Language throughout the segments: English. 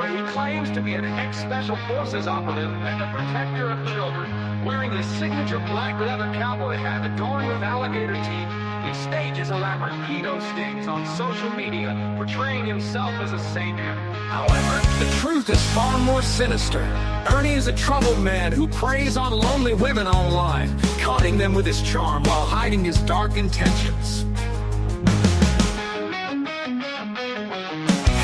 where he claims to be an ex-Special Forces operative and the protector of children. Wearing his signature black leather cowboy hat adorned with alligator teeth, he stages elaborate pedo stings on social media, portraying himself as a savior. However, the truth is far more sinister. Ernie is a troubled man who preys on lonely women online, conning them with his charm while hiding his dark intentions.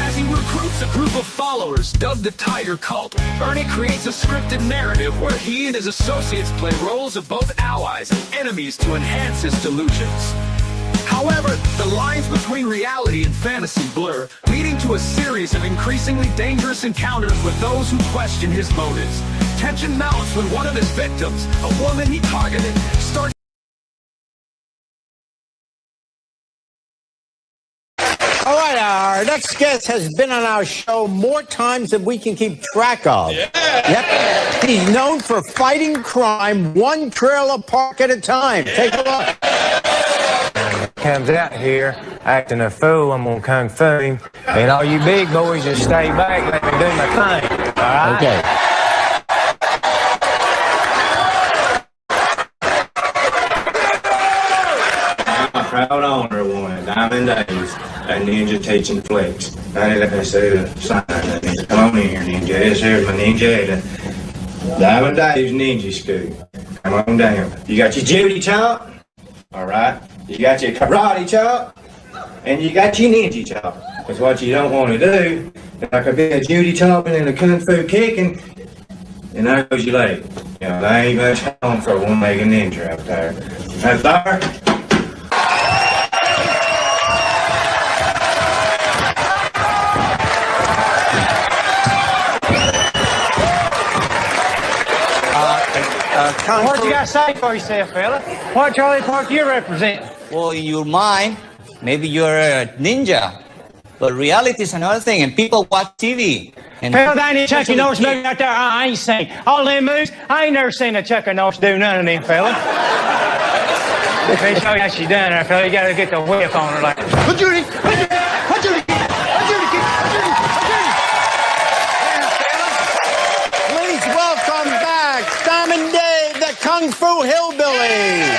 As he recruits a group of followers dubbed the Tiger Cult, Ernie creates a scripted narrative where he and his associates play roles of both allies and enemies to enhance his delusions. However, the lines between reality and fantasy blur, leading to a series of increasingly dangerous encounters with those who question his motives. Tension mounts when one of his victims, a woman he targeted, starts. All right, our next guest has been on our show more times than we can keep track of. Yeah. Yep. He's known for fighting crime one trailer park at a time. Take a look. Comes out here acting a fool, I'm gonna kung fu him. And all you big boys just stay back, let me do my thing. All right? Okay. My proud owner won Diamond Days at Ninja Teaching Flex. Let me see the sign. Ninja. Come on in here, Ninja. This here's my Ninja at Diamond Days Ninja School. Come on down. You got your Judy chop, all right? You got your karate chop, and you got your ninja chop. Because what you don't want to do, like a bit of Judy chopping and a kung fu kicking, and there goes your leg. You know, there ain't much home for a one-legged ninja out there. That's there. What you got to say for yourself, fella? What Charlie Park do you represent? Well, in your mind, maybe you're a ninja. But reality is another thing, and people watch TV. And Fella, they ain't Chuck Norris moving out there. I ain't seen all them moves. I ain't never seen a Chuck Norris do none of them, fella. Let me show you how she done there, fella. You got to get the whip on her like. Judy! Please welcome back Diamond Dave, the Kung Fu Hillbilly.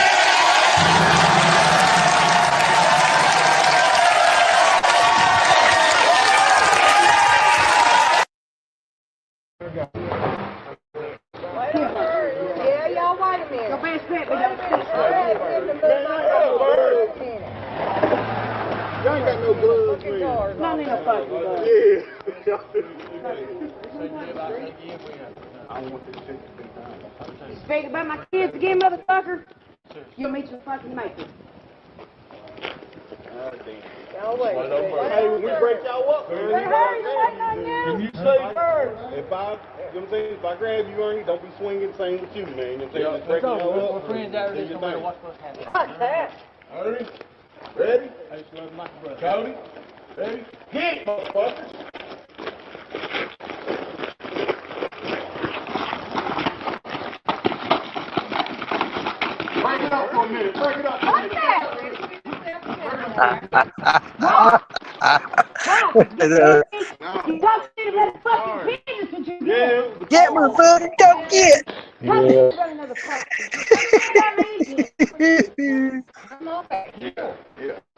Yeah, y'all wait a minute. Your best friend, we don't see. Y'all ain't got no gloves, man. No need no fucking gloves. Yeah. Speak about my kids again, motherfucker. You'll meet your fucking maker. Y'all wait. Hey, when we break y'all up, man. When you say, if I grab you, Ernie, don't be swinging the same with you, man. You know what I'm saying? Just break y'all up. We're friends out do your thing. Fuck that. Ernie, ready? Cody, ready? Hit, motherfuckers. Break it up for a minute. Break it up for a minute. You don't see the fucking business that you Yeah. do. Get my food, don't get. Come here, run another fucking.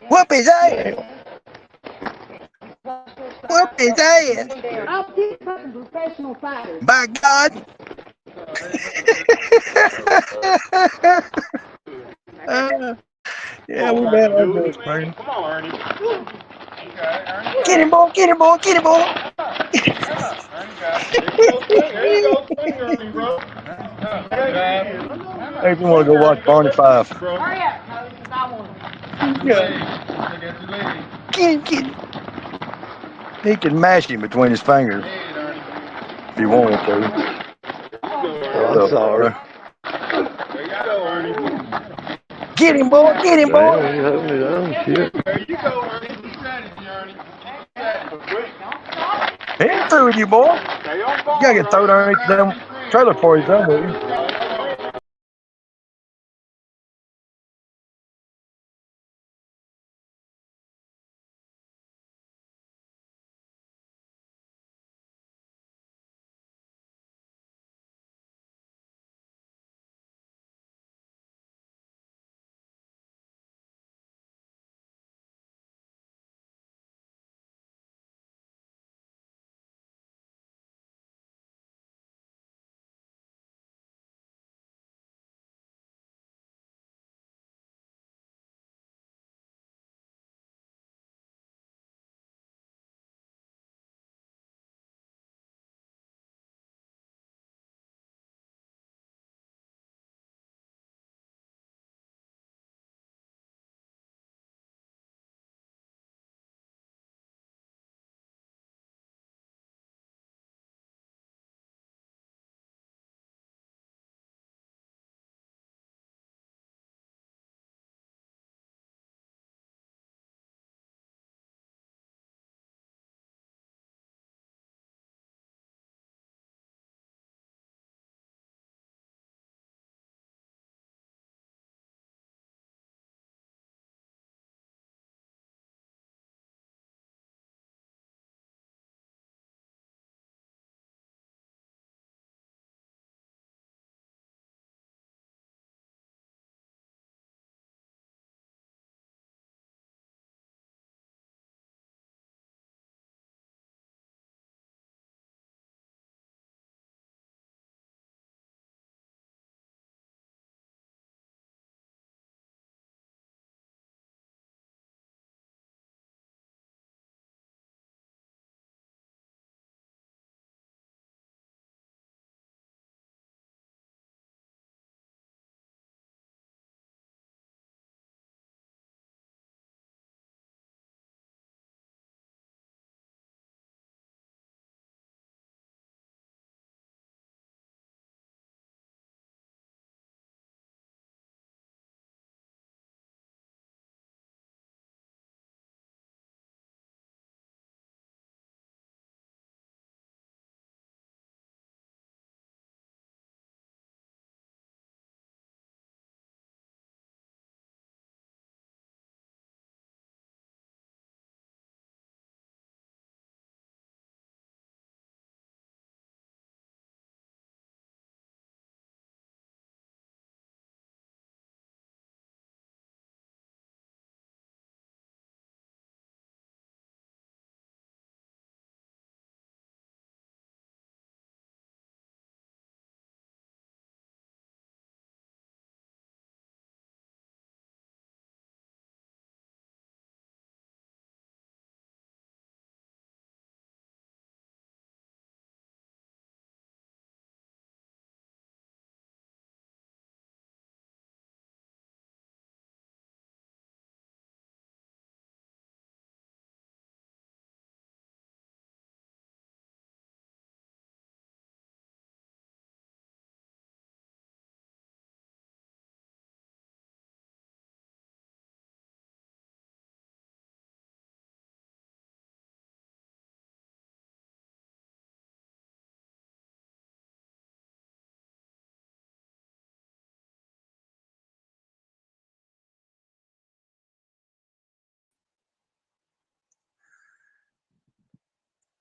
Whoop his ass. Whoop his ass. I'll teach fucking professional fighters. By God. Yeah, we better do this, man. Come on, Ernie. Get him, boy, get him, boy, get him, boy. There you go, swing, Ernie, bro. Hey, if you want to go watch Barney Fife. Hurry up, Cody, 'cause I want to. Yeah. Get him, get him. He can mash him between his fingers if he wanted to. Oh, sorry. There you go, Ernie. Get him, boy, get him, boy. There you go, Ernie. Good strategy, Ernie. He ain't through with you, boy. Stay on You ball, gotta get thrown underneath them trailer for you, something.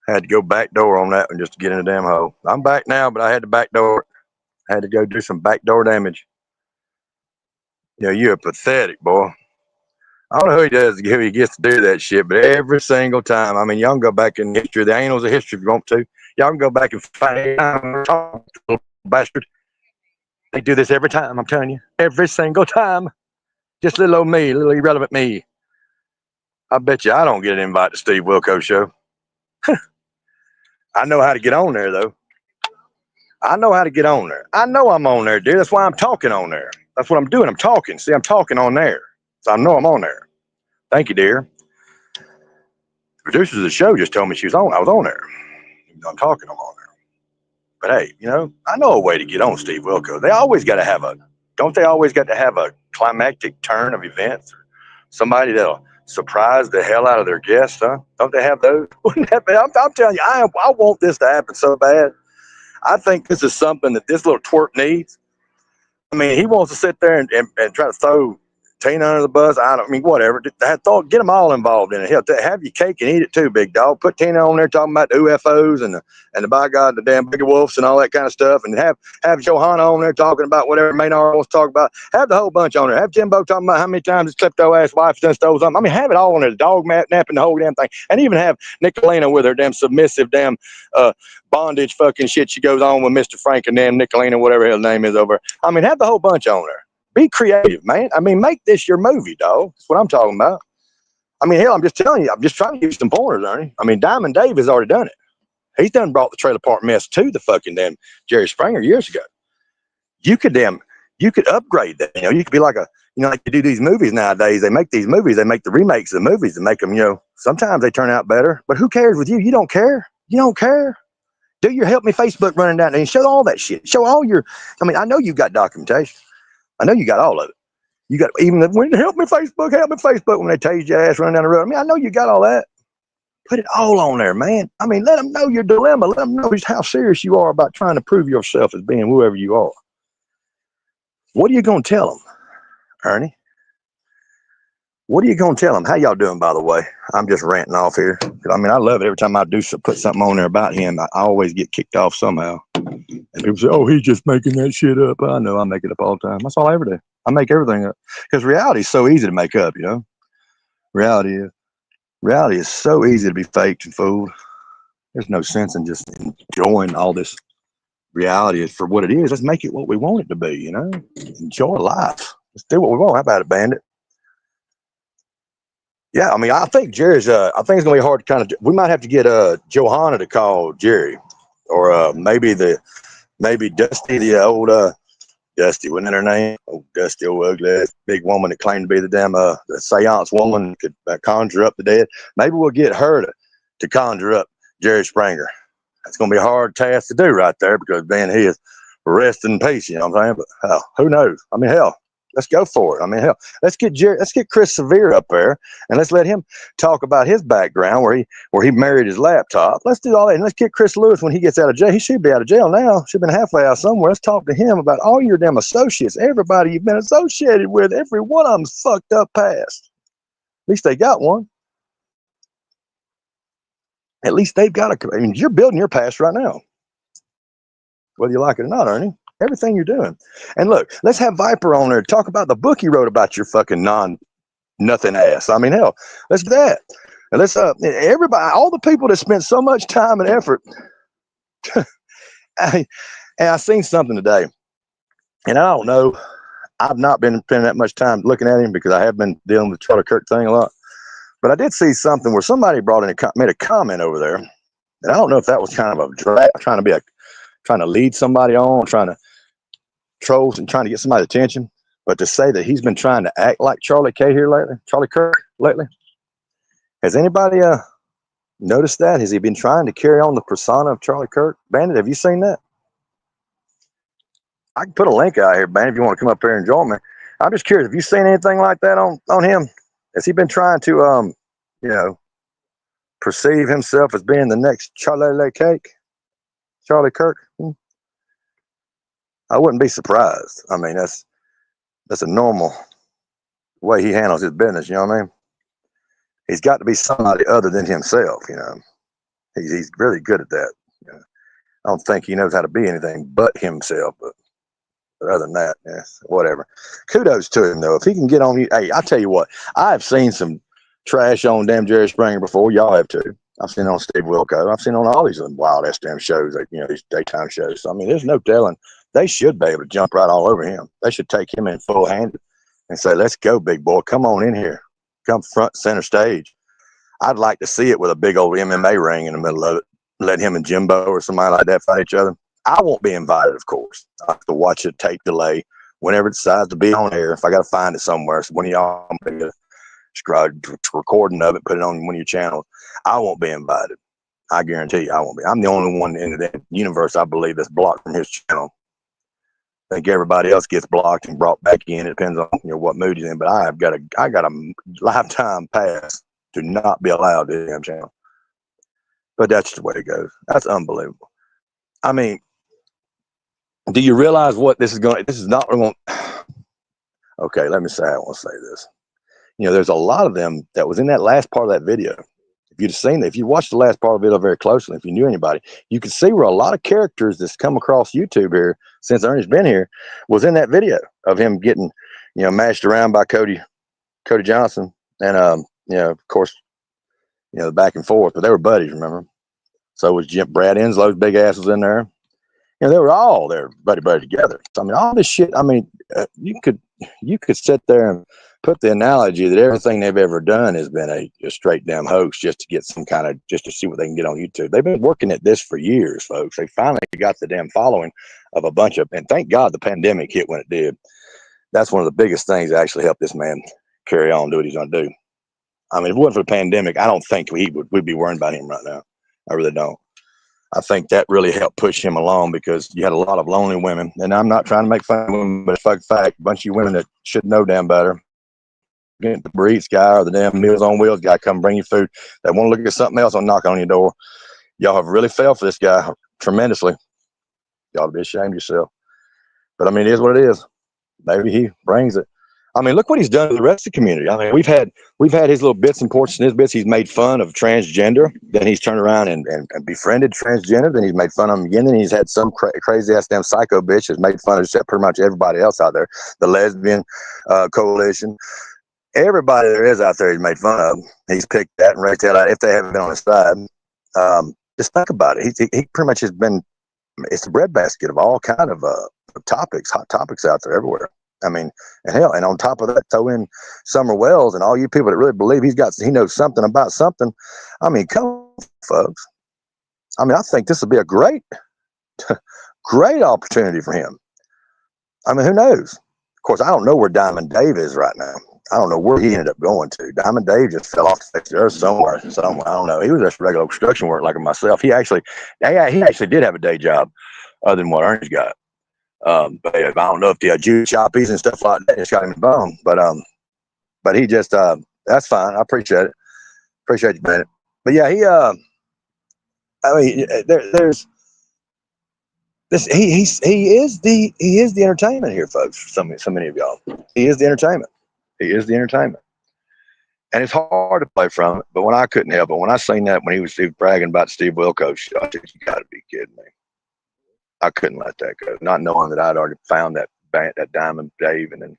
Had to go back door on that one just to get in the damn hole. I'm back now, but I had to back door. Had to go do some backdoor damage. You know, you're pathetic, boy. I don't know who he gets to do that shit, but every single time. I mean, y'all can go back in history, the annals of history if you want to. Y'all can go back and find it. Little bastard. They do this every time, I'm telling you. Every single time. Just little old me, little irrelevant me. I bet you I don't get an invite to Steve Wilkos show. I know how to get on there, though. I know how to get on there. I know I'm on there, dude. That's why I'm talking on there. That's what I'm doing. I'm talking. See, I'm talking on there. So I know I'm on there. Thank you, dear. The producers of the show just told me she was on. I was on there. I'm talking. I'm on there. But hey, you know, I know a way to get on Steve Wilkos. They always got to have don't they always got to have a climactic turn of events? Or somebody that'll surprise the hell out of their guests, huh? Don't they have those? Wouldn't that be? I'm telling you, I want this to happen so bad. I think this is something that this little twerp needs. I mean, he wants to sit there and try to throw Tina under the bus. I mean, whatever. Get them all involved in it. Hell, have your cake and eat it too, big dog. Put Tina on there talking about the UFOs and the by God, the damn big wolves and all that kind of stuff. And have Johanna on there talking about whatever Maynard wants to talk about. Have the whole bunch on there. Have Jimbo talking about how many times his klepto-ass wife done stole something. I mean, have it all on there. The dog napping, the whole damn thing. And even have Nicolina with her damn submissive damn bondage fucking shit she goes on with Mr. Frank and damn Nicolina, whatever his name is over. I mean, have the whole bunch on there. Be creative, man. I mean, make this your movie, dog. That's what I'm talking about. I mean, hell, I'm just telling you. I'm just trying to give you some pointers, Ernie. I mean, Diamond Dave has already done it. He's done brought the trailer park mess to the fucking damn Jerry Springer years ago. You could upgrade that. You know, you could be like like you do these movies nowadays. They make these movies. They make the remakes of the movies and make them, sometimes they turn out better. But who cares with you? You don't care. You don't care. Do your Help Me Facebook running down there and show all that shit. Show all your, I know you've got documentation. I know you got all of it. You got even when help me Facebook when they tased your ass running down the road. I mean, I know you got all that. Put it all on there, man. I mean, let them know your dilemma. Let them know how serious you are about trying to prove yourself as being whoever you are. What are you going to tell them, Ernie? What are you going to tell them? How y'all doing, by the way? I'm just ranting off here. I mean, I love it. Every time I put something on there about him, I always get kicked off somehow. And people say, oh, he's just making that shit up. I know I make it up all the time. That's all I ever do. I make everything up. Because reality is so easy to make up, Reality is so easy to be faked and fooled. There's no sense in just enjoying all this reality for what it is. Let's make it what we want it to be, Enjoy life. Let's do what we want. How about it, Bandit? Yeah, I mean, I think Jerry's. I think it's gonna be hard to we might have to get Johanna to call Jerry, or maybe Dusty, the old Dusty, wasn't that her name? Oh, Dusty, old ugly ass big woman that claimed to be the damn the seance woman, could conjure up the dead. Maybe we'll get her to conjure up Jerry Springer. That's gonna be a hard task to do right there, because then he is rest in peace. You know what I'm saying? But hell, who knows? I mean, hell. Let's go for it. I mean, hell, let's get Chris Severe up there, and let's let him talk about his background, where he married his laptop. Let's do all that, and let's get Chris Lewis when he gets out of jail. He should be out of jail now. Should have been halfway out somewhere. Let's talk to him about all your damn associates, everybody you've been associated with. Every one of them's fucked up past. At least they got one. At least they've got I mean, you're building your past right now, whether you like it or not, Ernie. Everything you're doing. And look, let's have Viper on there to talk about the book he wrote about your fucking nothing ass. I mean, hell, let's do that. And let's everybody, all the people that spent so much time and effort. And I seen something today, and I don't know. I've not been spending that much time looking at him because I have been dealing with the Charlie Kirk thing a lot. But I did see something where somebody made a comment over there, and I don't know if that was kind of a drag, trying to lead somebody on, trying to troll and trying to get somebody's attention, but to say that he's been trying to act like Charlie Kirk lately. Has anybody noticed that? Has he been trying to carry on the persona of Charlie Kirk? Bandit, have you seen that? I can put a link out here, Bandit, if you want to come up here and join me. I'm just curious, have you seen anything like that on him? Has he been trying to, perceive himself as being the next Charlie Kirk? I wouldn't be surprised. I mean, that's a normal way he handles his business. You know what I mean? He's got to be somebody other than himself. He's really good at that. You know, I don't think he knows how to be anything but himself. But other than that, yeah, whatever. Kudos to him though. If he can get on you, hey, I tell you what, I've seen some trash on damn Jerry Springer before. Y'all have too. I've seen it on Steve Wilkos. I've seen it on all these wild ass damn shows, like, you know, these daytime shows. So, I mean, there's no telling. They should be able to jump right all over him. They should take him in full handed and say, "Let's go, big boy. Come on in here. Come front center stage." I'd like to see it with a big old MMA ring in the middle of it. Let him and Jimbo or somebody like that fight each other. I won't be invited, of course. I have to watch it, tape delay, whenever it decides to be on air. If I got to find it somewhere, so when y'all recording of it, put it on one of your channels, I won't be invited. I guarantee you I won't be. I'm the only one in the universe, I believe, that's blocked from his channel. I think everybody else gets blocked and brought back in. It depends on, you know, what mood he's in. But I got a lifetime pass to not be allowed to his channel. But that's the way it goes. That's unbelievable. I mean, do you realize what this is going? This is not going. Okay, let me say. I want to say this. You know, there's a lot of them that was in that last part of that video. If you'd have seen it, if you watched the last part of the video very closely, if you knew anybody, you could see where a lot of characters that's come across YouTube here since Ernie's been here was in that video of him getting, you know, mashed around by Cody Johnson, and you know, of course, you know, the back and forth, but they were buddies, remember? So was Brad Enslow's big ass was in there. You know, they were all there, buddy together. So, I mean, all this shit. I mean, you could sit there and put the analogy that everything they've ever done has been a straight damn hoax just to get some kind of, just to see what they can get on YouTube. They've been working at this for years, folks. They finally got the damn following of a bunch of, and thank God the pandemic hit when it did. That's one of the biggest things that actually helped this man carry on, do what he's going to do. I mean, if it wasn't for the pandemic, I don't think we'd be worrying about him right now. I really don't. I think that really helped push him along because you had a lot of lonely women, and I'm not trying to make fun of women, but it's a fact. A bunch of you women that should know damn better. Get the Breeds guy or the damn Meals on Wheels guy come bring you food. They want to look at something else and knock on your door. Y'all have really failed for this guy tremendously. Y'all be ashamed of yourself. But I mean, it is what it is. Maybe he brings it. I mean, look what he's done to the rest of the community. I mean, we've had his little bits and portions in his bits. He's made fun of transgender. Then he's turned around and befriended transgender. Then he's made fun of him again. Then he's had some crazy ass damn psycho bitch has made fun of pretty much everybody else out there. The lesbian coalition. Everybody there is out there he's made fun of. He's picked that and raked that out if they haven't been on his side. Just think about it. He pretty much has been, it's a breadbasket of all kind of topics, hot topics out there everywhere. I mean, and hell, and on top of that, throw in Summer Wells and all you people that really believe he knows something about something. I mean, come on, folks. I mean, I think this would be a great opportunity for him. I mean, who knows? Of course, I don't know where Diamond Dave is right now. I don't know where he ended up going to. Diamond Dave just fell off the face of the earth somewhere. I don't know. He was just regular construction work like myself. He actually did have a day job other than what Ernie's got. But I don't know if the Jew choppies and stuff like that just got him in the bone. But he just that's fine. I appreciate it. Appreciate you, man. But yeah, I mean, there's this. He is the entertainment here, folks. So many of y'all. He is the entertainment. He is the entertainment. And it's hard to play from it. But when I couldn't help it, when I seen that when he was bragging about Steve Wilkos, I said, "You got to be kidding me." I couldn't let that go, not knowing that I'd already found that Diamond Dave, and then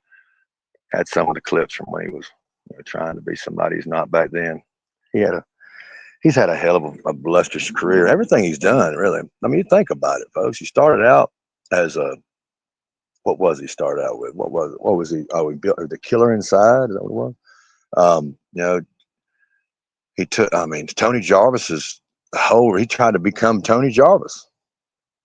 had some of the clips from when he was, you know, trying to be somebody he's not back then. He's had a hell of a lustrous career. Everything he's done, really. I mean, you think about it, folks. He started out as what was he started out with? What was he? Oh, he built The Killer Inside. Is that what it was? You know, he took. I mean, Tony Jarvis's he tried to become Tony Jarvis.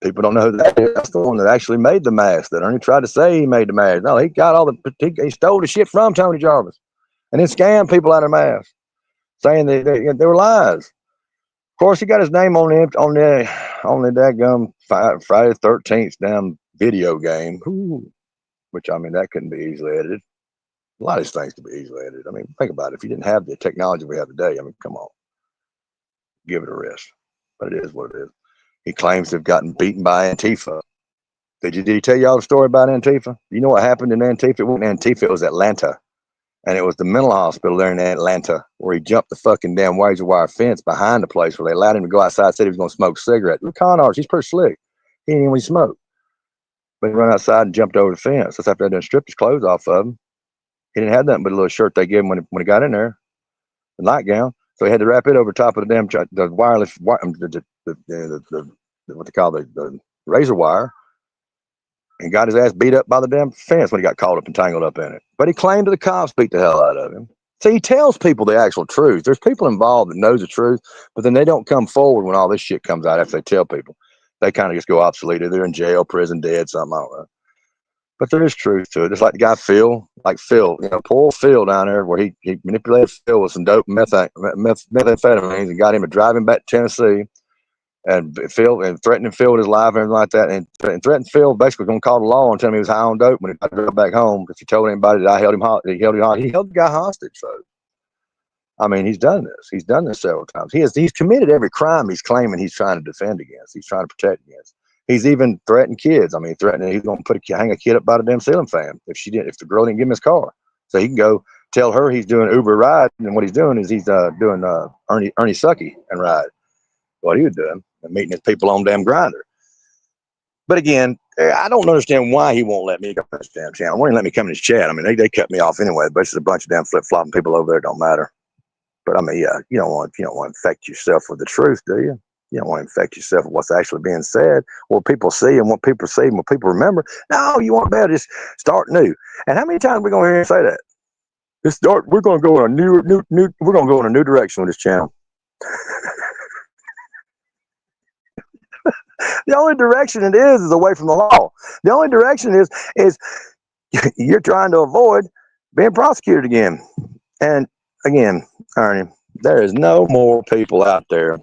People don't know who that is. That's the one that actually made the mask. That Ernie tried to say he made the mask. No, he got he stole the shit from Tony Jarvis, and then scammed people out of masks, saying they were lies. Of course, he got his name on the daggum Friday the 13th damn video game. Ooh, which, I mean, that couldn't be easily edited. A lot of these things could be easily edited. I mean, think about it. If you didn't have the technology we have today, I mean, come on, give it a rest. But it is what it is. He claims to have gotten beaten by Antifa. Did he tell y'all the story about Antifa? You know what happened in Antifa? It wasn't Antifa, it was Atlanta. And it was the mental hospital there in Atlanta where he jumped the fucking damn razor wire fence behind the place where they allowed him to go outside, said he was going to smoke a cigarette. The con artist, he's pretty slick. He didn't even smoke. But he ran outside and jumped over the fence. That's after they done stripped his clothes off of him. He didn't have nothing but a little shirt they gave him when he got in there, the nightgown. So he had to wrap it over top of the damn the wireless, what they call the razor wire, and got his ass beat up by the damn fence when he got caught up and tangled up in it. But he claimed to the cops beat the hell out of him. So he tells people the actual truth. There's people involved that knows the truth, but then they don't come forward when all this shit comes out after they tell people. They kind of just go obsolete. They're in jail, prison, dead, something, I don't know. But there is truth to it. Just like the guy Phil, poor Phil down there where he manipulated Phil with some dope methamphetamines and got him to drive him back to Tennessee and threatening Phil with his life and everything like that. And threatened Phil basically going to call the law and tell him he was high on dope when he got to go back home. If he told anybody that I held him hostage, he held the guy hostage. So, I mean, he's done this. He's done this several times. He's committed every crime he's claiming he's trying to defend against. He's trying to protect against. He's even threatened kids. I mean, threatening he's going to hang a kid up by the damn ceiling fan if the girl didn't give him his car. So he can go tell her he's doing Uber ride, and what he's doing is he's doing Ernie Sucky and ride. What he was doing and meeting his people on damn Grinder. But again, I don't understand why he won't let me come on this damn channel. Won't even let me come in his chat. I mean, they cut me off anyway. But it's a bunch of damn flip flopping people over there. It don't matter. But I mean, yeah, you don't want to infect yourself with the truth, do you? You don't want to infect yourself with what's actually being said, what people see and what people see and what people remember. No, you want better. Just start new. And how many times are we going to hear him say that? We're going to go in a we're going to go in a new direction with this channel. The only direction it is away from the law. The only direction is you're trying to avoid being prosecuted again. And again, Ernie, there is no more people out there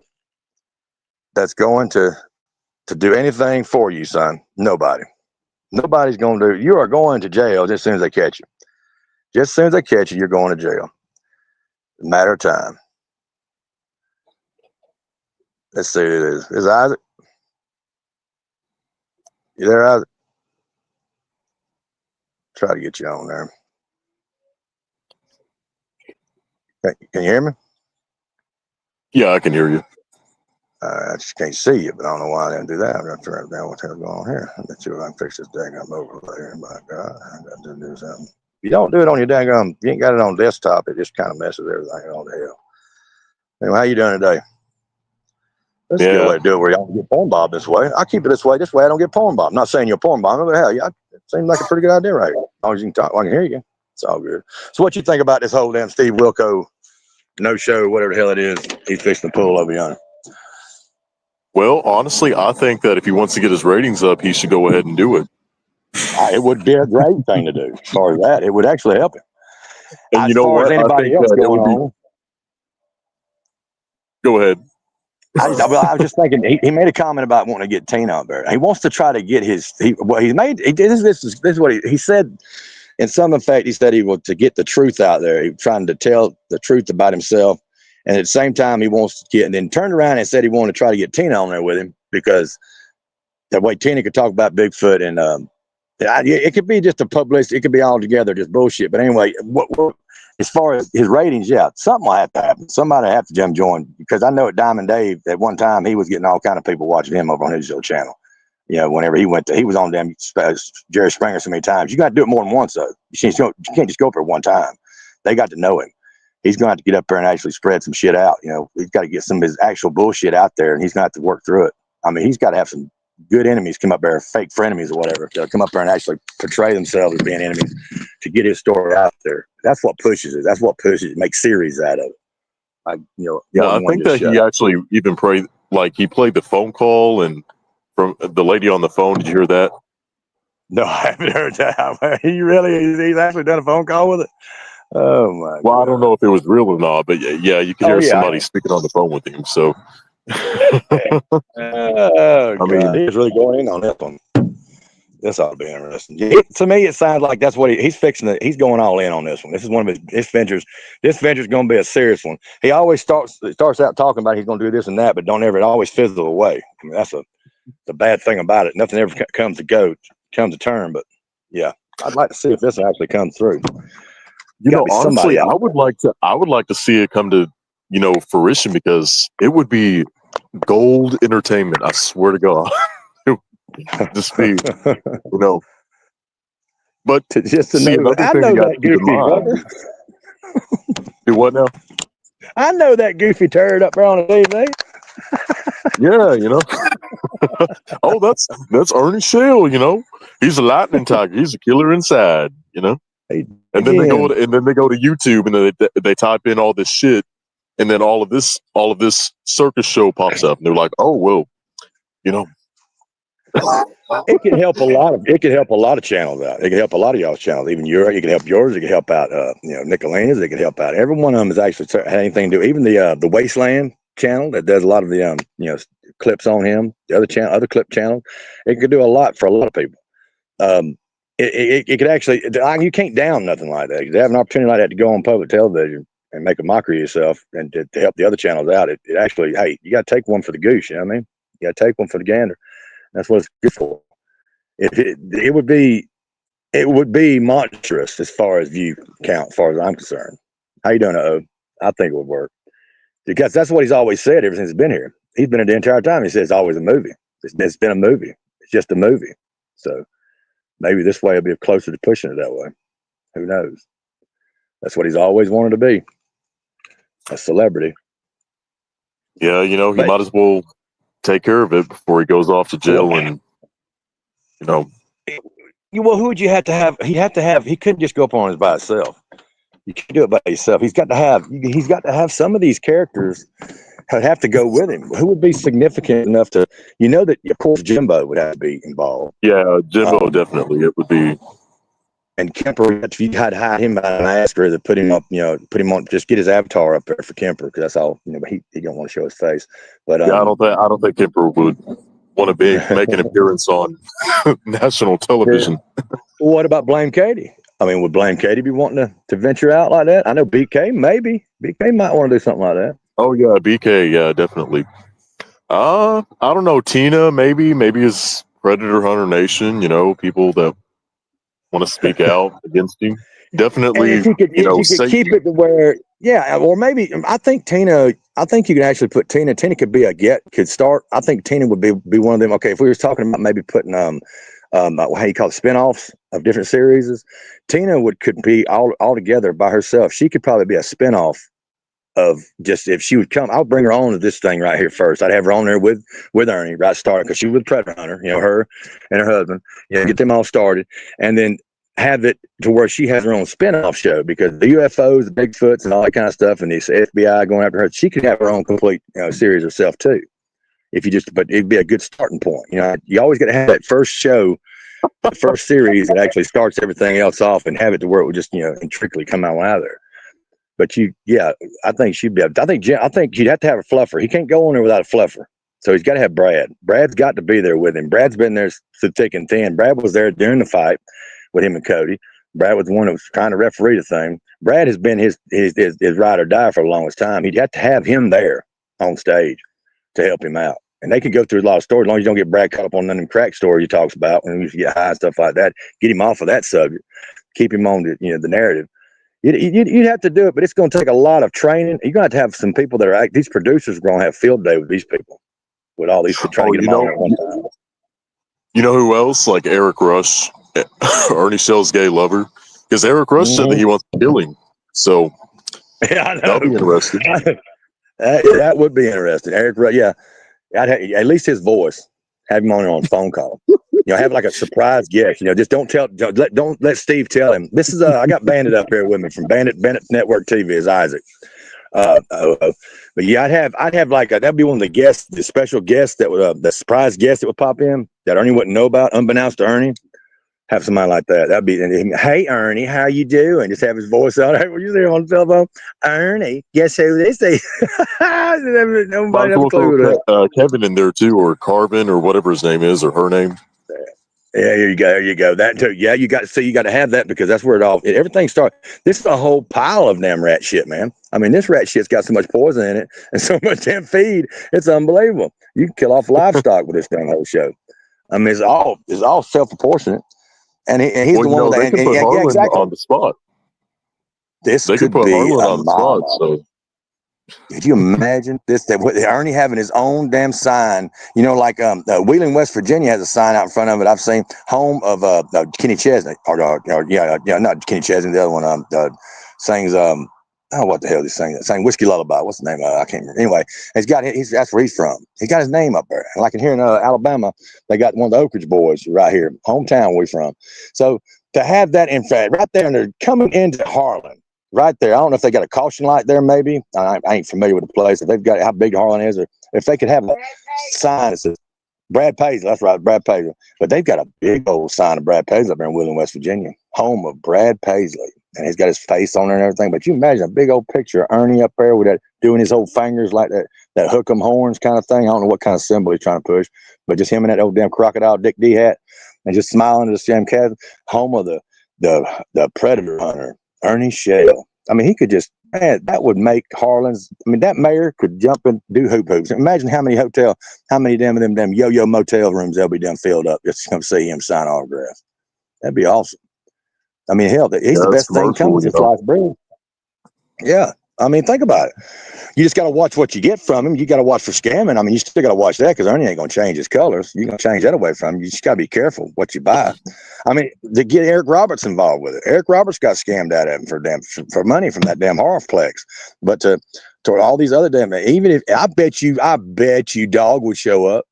that's going to do anything for you, son. Nobody. Nobody's going to do. You are going to jail just as soon as they catch you. Just as soon as they catch you, you're going to jail. It's a matter of time. Let's see who it is. Is Isaac? You there, Isaac? Try to get you on there. Can you hear me? Yeah, I can hear you. I just can't see you, but I don't know why I didn't do that. I'm going to turn down what's going on here. Let's see if I can fix this daggum overlay. My God, I got to do something. If you don't do it on your daggum, you ain't got it on desktop, it just kind of messes everything all the hell. Anyway, how you doing today? That's a good way to do it where y'all don't get porn bob this way. I keep it this way. This way I don't get porn bob. I'm not saying you're porn bob, but hell, yeah, it seems like a pretty good idea right here. As long as you can talk, I can hear you. It's all good. So what you think about this whole damn Steve Wilkos no show, whatever the hell it is, he's fixing to pull over yonder? Well, honestly, I think that if he wants to get his ratings up, he should go ahead and do it. It would be a great thing to do. As far as that, it would actually help him. And you know what? I think that it would be. Go ahead. I was just thinking. He made a comment about wanting to get Tina out there. He wants to try to get his. This is what he said. In some effect, he said he wanted to get the truth out there. He was trying to tell the truth about himself, and at the same time, he wants to get. And then turned around and said he wanted to try to get Tina on there with him because that way Tina could talk about Bigfoot and it could be just a publicity. It could be all together just bullshit. But anyway, as far as his ratings, yeah, something will have to happen. Somebody will have to join because I know at Diamond Dave at one time he was getting all kind of people watching him over on his show channel. You know, whenever he was on damn Jerry Springer so many times. You got to do it more than once though. You can't just go for it one time. They got to know him. He's going to have to get up there and actually spread some shit out. You know, he's got to get some of his actual bullshit out there, and he's going to have to work through it. I mean, he's got to have some good enemies come up there, fake frenemies or whatever. They'll come up there and actually portray themselves as being enemies to get his story out there. That's what pushes it. That's what pushes it. Makes series out of it. Like, I think that he actually even he played the phone call and from the lady on the phone. Did you hear that? No, I haven't heard that. He's actually done a phone call with it. Oh my! Well, God. I don't know if it was real or not, but yeah, you can hear somebody speaking on the phone with him. So, I mean, he's really going in on that one. This ought to be interesting. To me, it sounds like that's what he's fixing. He's going all in on this one. This is one of his ventures. This venture is going to be a serious one. He always starts out talking about he's going to do this and that, but it always fizzles away. I mean, that's the bad thing about it. Nothing ever comes to term. But yeah, I'd like to see if this actually comes through. You know, be honestly, somebody I would like to see it come to, you know, fruition, because it would be gold entertainment. I swear to God. It would just be, you know. But just to see, know, another I thing know you got that to keep in goofy mind. brother. Do what now? I know that goofy turd up there on the TV. Yeah, you know. Oh, that's Ernie Shell, you know. He's a lightning tiger. He's a killer inside, you know. Hey, And then they go to YouTube, and then they type in all this shit, and then all of this circus show pops up, and they're like, oh well, you know. it could help a lot of channels out. It could help a lot of y'all's channels, even yours. It could help yours. It could help out, you know, Nickelodeon's. It could help out. Every one of them has actually had anything to do. Even the Wasteland channel that does a lot of the you know, clips on him. The other clip channel. It could do a lot for a lot of people. It could actually, you can't down nothing like that. To have an opportunity like that to go on public television and make a mockery of yourself, and to help the other channels out, it actually, hey, you got to take one for the goose. You know what I mean? You got to take one for the gander. That's what it's good for. It would be monstrous as far as view count, as far as I'm concerned. How you doing, O? I think it would work, because that's what he's always said ever since he's been here. He's been here the entire time. He says it's always a movie. It's been a movie. It's just a movie. So maybe this way will be closer to pushing it that way. Who knows? That's what he's always wanted to be, a celebrity. Yeah, you know, he might as well take care of it before he goes off to jail, and you know. Well, who would you have to have? He'd have to have. He couldn't just go up on it by himself. You can't do it by yourself. He's got to have some of these characters have to go with him. Who would be significant enough to, you know, that of course Jimbo would have to be involved. Yeah, Jimbo definitely. It would be. And Kemper, if you had to hide him by an master, to put him up, you know, put him on, just get his avatar up there for Kemper, because that's all, you know. But he don't want to show his face. But yeah, I don't think Kemper would want to make an appearance on national television. What about Blame Katie? I mean, would Blame Katie be wanting to venture out like that? I know BK maybe. BK might want to do something like that. Oh yeah, BK, yeah, definitely. I don't know, Tina, maybe is Predator Hunter Nation, you know, people that want to speak out against him. Definitely, and if you could keep it to where, yeah, or maybe I think you could actually put Tina. Tina could be could start. I think Tina would be one of them. Okay, if we were talking about maybe putting how you call it, spinoffs of different series, Tina could be all together by herself. She could probably be a spinoff of, just if she would come, I'll bring her on to this thing right here first. I'd have her on there with Ernie right started, because she was Predator Hunter, you know, her and her husband, you know, get them all started, and then have it to where she has her own spin-off show, because the UFOs, the Bigfoots, and all that kind of stuff, and the FBI going after her, she could have her own complete, you know, series herself too. But it'd be a good starting point. You know, you always got to have that first show, the first series that actually starts everything else off, and have it to where it would just, you know, intricately come out of there. But I think she'd be. I think you'd have to have a fluffer. He can't go on there without a fluffer. So he's got to have Brad. Brad's got to be there with him. Brad's been there through thick and thin. Brad was there during the fight with him and Cody. Brad was the one that was trying to referee the thing. Brad has been his ride or die for the longest time. He'd have to have him there on stage to help him out. And they could go through a lot of stories, as long as you don't get Brad caught up on none of them crack stories he talks about when you get high and stuff like that. Get him off of that subject. Keep him on the narrative. You'd have to do it, but it's going to take a lot of training. You're going to have some people that are these producers are going to have field day with these people, with all these trying to get them on at one time. You know who else? Like Eric Rush, Ernie Shell's gay lover, because Eric Rush said that he wants to kill him. So yeah, I know. That'll be interesting. That would be interesting. Eric Rush, yeah, at least his voice. Have him on a phone call. You know, have like a surprise guest. You know, just don't let Steve tell him. This is I got Bandit up here with me from Bandit Network TV is Isaac. But yeah, I'd have like that'd be one of the guests, the special guests that would the surprise guest that would pop in that Ernie wouldn't know about, unbeknownst to Ernie. Have somebody like that. That'd be, hey Ernie, how you doing? Just have his voice on. Hey, what you there on the telephone? Ernie, guess who this is? Nobody has a clue. Kevin in there too, or Carvin, or whatever his name is, or her name. Yeah, there you go. That too. Yeah, you got to have that, because that's where everything starts. This is a whole pile of damn rat shit, man. I mean, this rat shit's got so much poison in it and so much damn feed. It's unbelievable. You can kill off livestock with this damn whole show. I mean, it's all self-proportionate. And he's the one that they can put Harlan on the spot. This They could could put be Harlan a on the spot. mob. So Could you imagine this? That Ernie having his own damn sign. You know, like Wheeling, West Virginia has a sign out in front of it. I've seen home of Kenny Chesney, or not Kenny Chesney. The other one sings oh, what the hell is he saying? Saying Whiskey Lullaby. What's the name of it? I can't remember. Anyway, that's where he's from. He got his name up there. And like in here in Alabama, they got one of the Oak Ridge boys right here, hometown where we're from. So to have that in fact right there, and they're coming into Harlan right there. I don't know if they got a caution light there, maybe. I ain't familiar with the place. If they've got how big Harlan is, or if they could have a sign that says Brad Paisley. That's right, Brad Paisley. But they've got a big old sign of Brad Paisley up there in Wheeling, West Virginia, home of Brad Paisley. And he's got his face on there and everything. But you imagine a big old picture of Ernie up there with that, doing his old fingers like that hook 'em horns kind of thing. I don't know what kind of symbol he's trying to push, but just him in that old damn crocodile Dick D hat and just smiling at the same cat, home of the predator hunter, Ernie Shell. I mean, he could just, man, that would make Harlan's, I mean, that mayor could jump and do hoops. Imagine how many damn yo-yo motel rooms they'll be done filled up just to come see him sign autographs. That'd be awesome. I mean, hell, he's the best thing coming to sliced bread. Yeah. I mean, think about it. You just got to watch what you get from him. You got to watch for scamming. I mean, you still got to watch that because Ernie ain't going to change his colors. You're going to change that away from him. You just got to be careful what you buy. I mean, to get Eric Roberts involved with it. Eric Roberts got scammed out of him for money from that damn Horrorplex. But to all these other even if I bet you Dog would show up.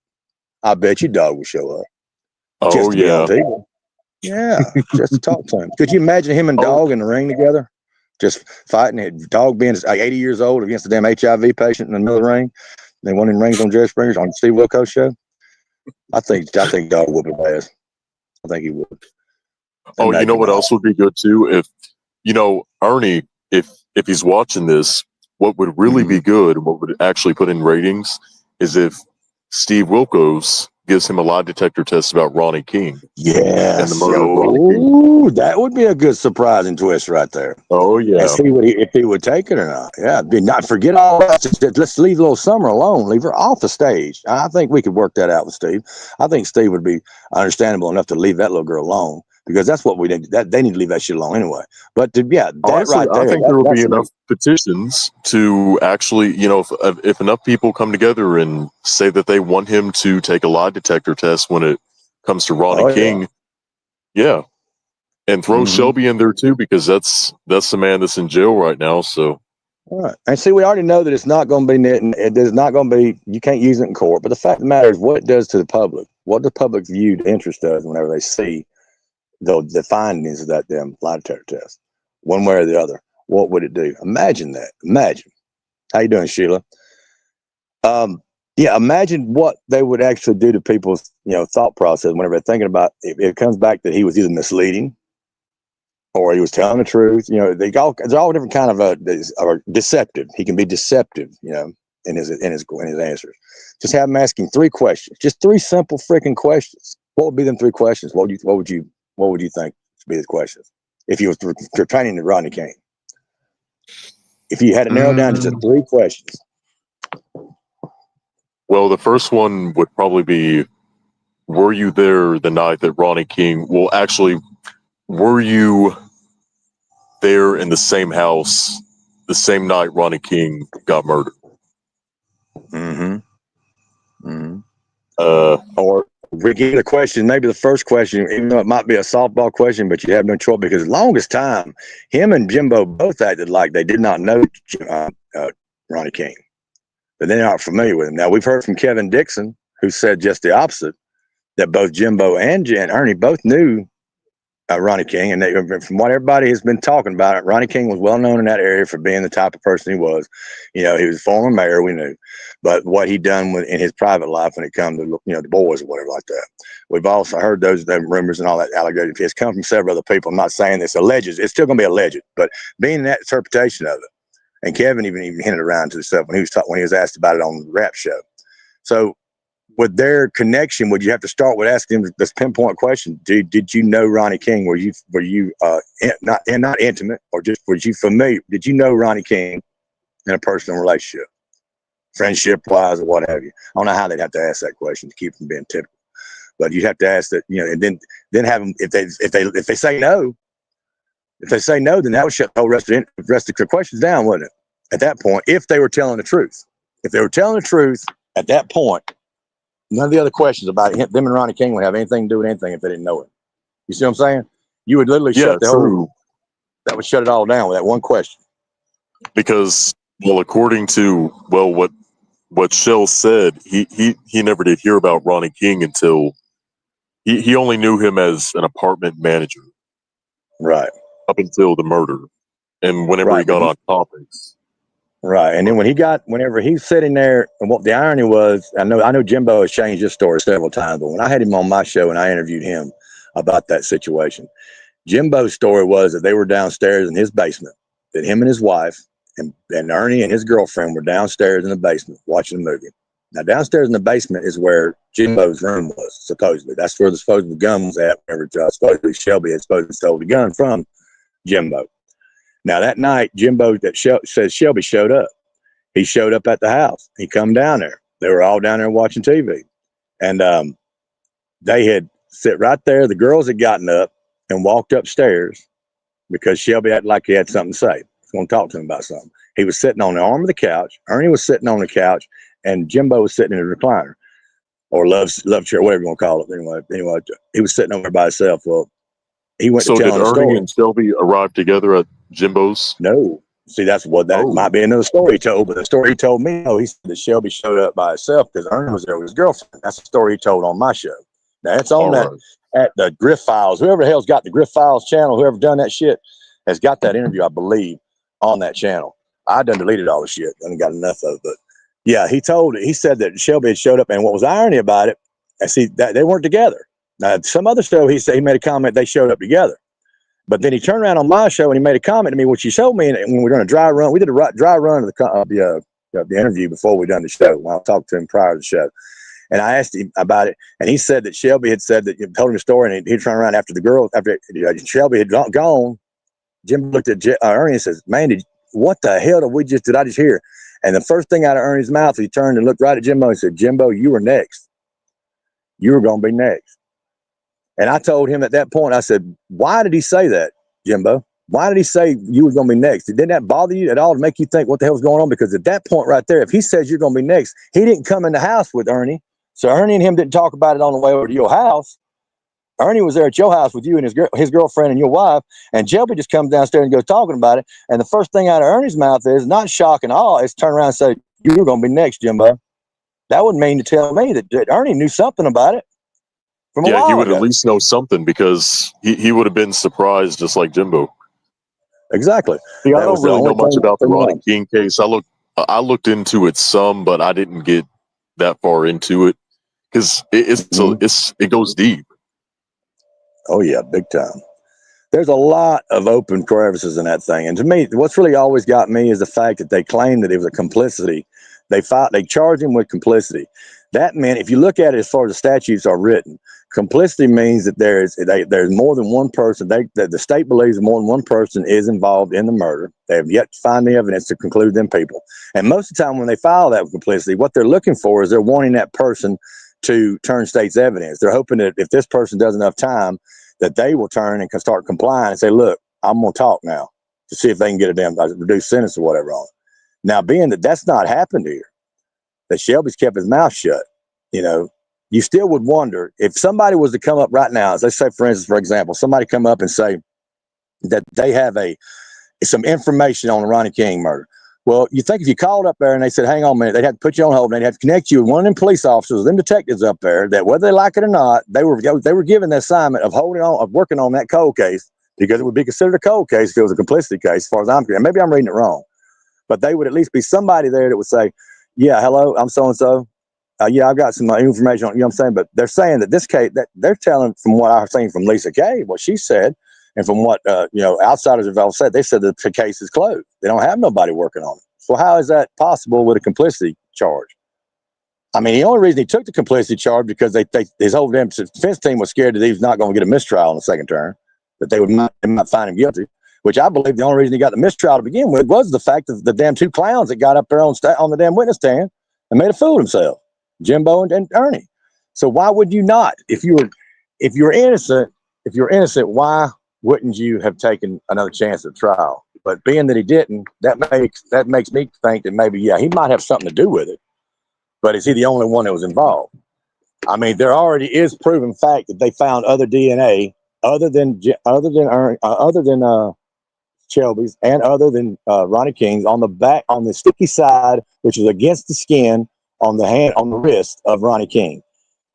I bet you Dog would show up. Oh yeah. Yeah, just to talk to him. Could you imagine him and Dog in the ring together? Just fighting it. Dog being like 80 years old against a damn HIV patient in another ring. They won in rings on Jerry Springer's on Steve Wilkos show. I think Dog would be best. I think he would. Oh, you know what else would be good too? If Ernie, if he's watching this, what would really be good and what would actually put in ratings is if Steve Wilkos gives him a lie detector test about Ronnie King. Yes. And the murder of Ronnie King. Ooh, that would be a good surprising twist right there. Oh, yeah. And see if he would take it or not. Yeah. Not forget all that. Let's leave little Summer alone. Leave her off the stage. I think we could work that out with Steve. I think Steve would be understandable enough to leave that little girl alone because that's what we need. They need to leave that shit alone anyway. But honestly, right there. I think there will be enough petitions to actually, if enough people come together and say that they want him to take a lie detector test when it comes to Ronnie King. Yeah. And throw Shelby in there too, because that's the man that's in jail right now. So, all right. And see, we already know that it's not going to be it is not going to be, you can't use it in court. But the fact of the matter is what it does to the public, what the public view the interest does whenever they see the findings of that damn lie detector test, one way or the other. What would it do? Imagine that. Imagine. How you doing, Sheila? Imagine what they would actually do to people's, thought process whenever they're thinking about it comes back that he was either misleading or he was telling the truth. They're all different kind of deceptive. He can be deceptive, in his answers. Just have him asking 3 questions, just 3 simple freaking questions. What would be them 3 questions? What would you think should be his questions if you were pertaining to Rodney King? If you had to narrow down to just 3 questions. Well, the first one would probably be, were you there the night that Ronnie King, were you there in the same house the same night Ronnie King got murdered? Or regain the question, maybe the first question, even though it might be a softball question, but you have no choice because the longest time, him and Jimbo both acted like they did not know Ronnie King. But they're not familiar with him. Now, we've heard from Kevin Dixon, who said just the opposite, that both Jimbo and Ernie both knew Ronnie King. And from what everybody has been talking about it, Ronnie King was well known in that area for being the type of person he was. He was a former mayor, we knew. But what he done in his private life when it comes to, the boys or whatever like that. We've also heard those rumors and all that allegations. It's come from several other people. I'm not saying this alleged. It's still going to be alleged. But being that interpretation of it, and Kevin even hinted around to himself when he was asked about it on the rap show. So with their connection, would you have to start with asking them this pinpoint question? Did you know Ronnie King? Were you not intimate, or just was you familiar? Did you know Ronnie King in a personal relationship, friendship wise, or what have you? I don't know how they'd have to ask that question to keep from being typical, but you'd have to ask that, and then have them if they say no. If they say no, then that would shut the whole rest of the questions down, wouldn't it? At that point, if they were telling the truth. If they were telling the truth at that point, none of the other questions about him, them and Ronnie King would have anything to do with anything if they didn't know it. You see what I'm saying? You would literally shut the whole, that would shut it all down with that one question. Because, well, according to, well, what Shell said, he never did hear about Ronnie King until he only knew him as an apartment manager. Right. Up until the murder. And whenever he got on topics. Right. And then whenever he's sitting there, and what the irony was, I know Jimbo has changed his story several times, but when I had him on my show and I interviewed him about that situation, Jimbo's story was that they were downstairs in his basement, that him and his wife and Ernie and his girlfriend were downstairs in the basement watching a movie. Now, downstairs in the basement is where Jimbo's room was, supposedly. That's where the supposed gun was at, whenever supposedly Shelby had supposedly stole the gun from Jimbo. Now, that night, Jimbo says Shelby showed up. He showed up at the house. He come down there. They were all down there watching TV. And they had sit right there. The girls had gotten up and walked upstairs because Shelby acted like he had something to say. He's going to talk to him about something. He was sitting on the arm of the couch. Ernie was sitting on the couch. And Jimbo was sitting in a recliner. Or love chair, whatever you want to call it. Anyway, he was sitting over there by himself. Well, he went to tell him the story. So did Ernie and Shelby arrive together at Jimbo's? No. See, that's what that might be another story he told, but the story he told me, he said that Shelby showed up by herself because Ernie was there with his girlfriend. That's the story he told on my show. Now, it's on at the Griff Files. Whoever the hell's got the Griff Files channel, whoever done that shit, has got that interview, I believe, on that channel. I done deleted all the shit. I done got enough of it. But yeah, he said that Shelby had showed up, and what was irony about it, and see, that they weren't together. Now, some other show, he said he made a comment they showed up together. But then he turned around on my show and he made a comment to me, which he showed me when we were doing a dry run. We did a dry run of the interview before we done the show. When I talked to him prior to the show, and I asked him about it, and he said that Shelby had said that, told him the story, and he'd turn around after Shelby had gone. Jim looked at Ernie and says, "Man, what the hell did I just hear?" And the first thing out of Ernie's mouth, he turned and looked right at Jimbo and said, "Jimbo, you were next. You were going to be next." And I told him at that point, I said, "Why did he say that, Jimbo? Why did he say you were going to be next? Didn't that bother you at all to make you think what the hell's going on?" Because at that point right there, if he says you're going to be next, he didn't come in the house with Ernie. So Ernie and him didn't talk about it on the way over to your house. Ernie was there at your house with you and his girlfriend and your wife. And Shelby just comes downstairs and goes talking about it. And the first thing out of Ernie's mouth is not shock and awe. It's turn around and say, "You were going to be next, Jimbo." That would mean to tell me that Ernie knew something about it. Yeah, he would at least know something because he would have been surprised just like Jimbo. Exactly. See, I don't really know much about the Ronnie King case. I looked into it some, but I didn't get that far into it because it goes deep. Oh yeah, big time. There's a lot of open crevices in that thing, and to me, what's really always got me is the fact that they claim that it was a complicity. They charge him with complicity. That meant, if you look at it as far as the statutes are written, complicity means that there's more than one person. The state believes more than one person is involved in the murder. They have yet to find the evidence to conclude them people. And most of the time when they file that with complicity, what they're looking for is they're wanting that person to turn state's evidence. They're hoping that if this person does enough time, that they will turn and can start complying and say, "Look, I'm going to talk now," to see if they can get a damn reduced sentence or whatever on it. Now, being that that's not happened here, that Shelby's kept his mouth shut, you still would wonder if somebody was to come up right now. Let's say, for instance, for example, somebody come up and say that they have some information on the Ronnie King murder. Well, you think if you called up there and they said, "Hang on a minute," they'd have to put you on hold and they'd have to connect you with one of them police officers, them detectives up there, that whether they like it or not, they were given the assignment of working on that cold case, because it would be considered a cold case if it was a complicity case, as far as I'm concerned. Maybe I'm reading it wrong, but they would at least be somebody there that would say, "Yeah, hello, I'm so-and-so. Yeah, I've got some information on," you know what I'm saying? But they're saying that this case, that they're telling, from what I've seen from Lisa Kay, what she said, and from what, outsiders have all said, they said that the case is closed. They don't have nobody working on it. So how is that possible with a complicity charge? I mean, the only reason he took the complicity charge because his whole damn defense team was scared that he was not going to get a mistrial in the second term, that they might find him guilty, which I believe the only reason he got the mistrial to begin with was the fact of the damn two clowns that got up there on the damn witness stand and made a fool of himself, Jimbo and Ernie. So why would you not? If you're innocent, why wouldn't you have taken another chance at trial? But being that he didn't, that makes me think that maybe, yeah, he might have something to do with it. But is he the only one that was involved? I mean, there already is proven fact that they found other DNA other than Shelby's and other than Ronnie King's on the sticky side, which is against the skin on the wrist of Ronnie King,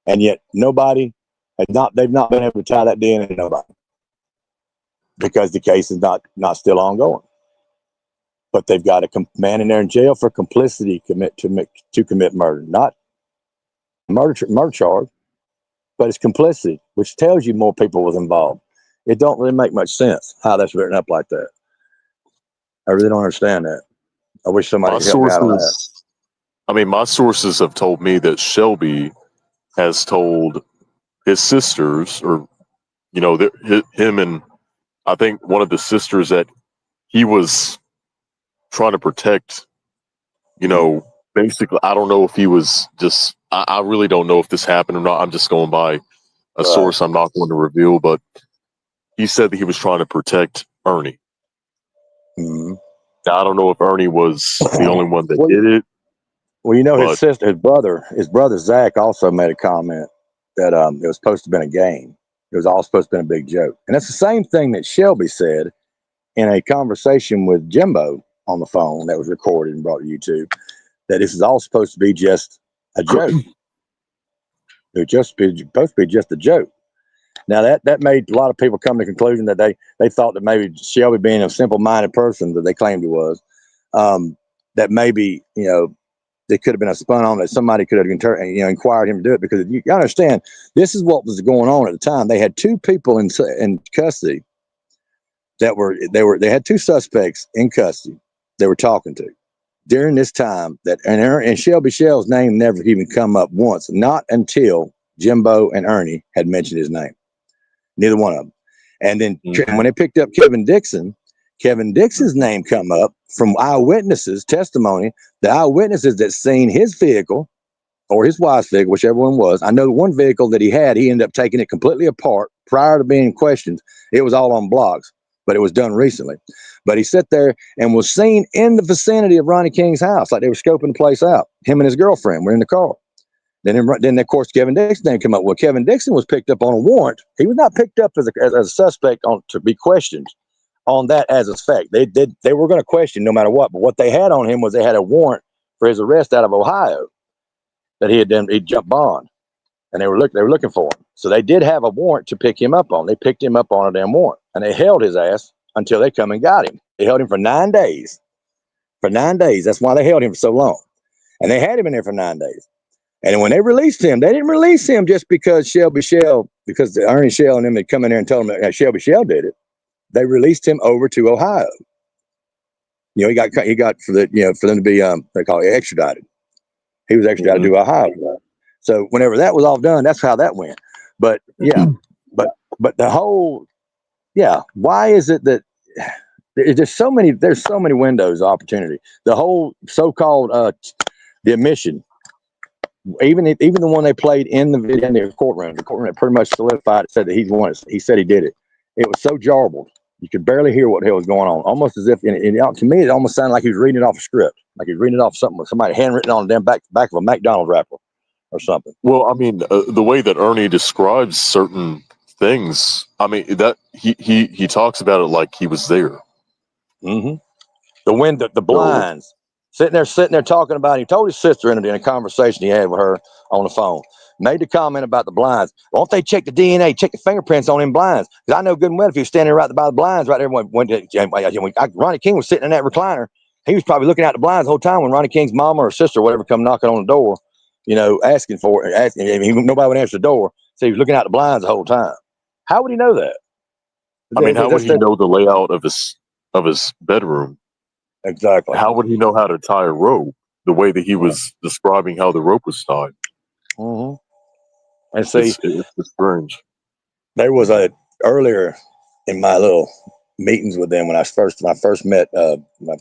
and yet they've not been able to tie that DNA to nobody because the case is not still ongoing. But they've got a man in there in jail for complicity to commit murder, not murder charge, but it's complicity, which tells you more people was involved. It don't really make much sense how that's written up like that. I really don't understand that. I wish somebody could help me out on that. I mean, my sources have told me that Shelby has told his sisters, or him and I think one of the sisters, that he was trying to protect. Basically, I don't know if he was just. I really don't know if this happened or not. I'm just going by a source I'm not going to reveal, but he said that he was trying to protect Ernie. Mm-hmm. Now, I don't know if Ernie was the only one that did it. Well, his brother Zach also made a comment that it was supposed to have been a game. It was all supposed to have been a big joke. And that's the same thing that Shelby said in a conversation with Jimbo on the phone that was recorded and brought to YouTube, that this is all supposed to be just a joke. It was supposed to be just a joke. Now that made a lot of people come to the conclusion that they thought that maybe Shelby, being a simple-minded person that they claimed he was, that maybe they could have been a spun on, that somebody could have inquired him to do it, because you understand this is what was going on at the time. They had two people in custody they had two suspects in custody they were talking to during this time, and Shelby Shell's name never even come up once, not until Jimbo and Ernie had mentioned his name. Neither one of them. And then when they picked up Kevin Dixon's name come up from eyewitnesses' testimony. The eyewitnesses that seen his vehicle or his wife's vehicle, whichever one was. I know the one vehicle that he ended up taking it completely apart prior to being questioned. It was all on blocks, but it was done recently. But he sat there and was seen in the vicinity of Ronnie King's house, like they were scoping the place out. Him and his girlfriend were in the car. Then of course, Kevin Dixon name came up. Well, Kevin Dixon was picked up on a warrant. He was not picked up as a suspect to be questioned on that as a fact. They were going to question no matter what. But what they had on him was they had a warrant for his arrest out of Ohio that he jumped bond, and they were looking for him. So they did have a warrant to pick him up on. They picked him up on a damn warrant, and they held his ass until they come and got him. They held him for 9 days. For 9 days. That's why they held him for so long, and they had him in there for 9 days. And when they released him, they didn't release him just because because Ernie Shell and them had come in there and told him that Shelby Shell did it. They released him over to Ohio. He got for them to be they call it extradited. He was extradited to Ohio. So whenever that was all done, that's how that went. But yeah, but the whole, why is it that there's so many windows of opportunity? The whole so-called the admission. Even the one they played in the courtroom pretty much solidified it, said that he said he did it. It was so jarbled, you could barely hear what the hell was going on. Almost as if, to me, it almost sounded like he was reading it off a script, like he was reading it off something, somebody handwritten on the damn back of a McDonald's wrapper or something. Well, I mean, the way that Ernie describes certain things, I mean, that he talks about it like he was there. Mm-hmm. The window, the blinds. Sitting there talking about it. He told his sister in a conversation he had with her on the phone, made the comment about the blinds. Why don't they check the DNA, check the fingerprints on them blinds? Because I know good and well if he was standing right by the blinds right there when Ronnie King was sitting in that recliner, he was probably looking out the blinds the whole time when Ronnie King's mama or sister or whatever come knocking on the door, asking for it. Nobody would answer the door. So he was looking out the blinds the whole time. How would he know that? I mean, how would he know the layout of his bedroom? Exactly. How would he know how to tie a rope the way that he was describing how the rope was tied? Mm-hmm. And see, it's strange. There was earlier in my little meetings with them when I first met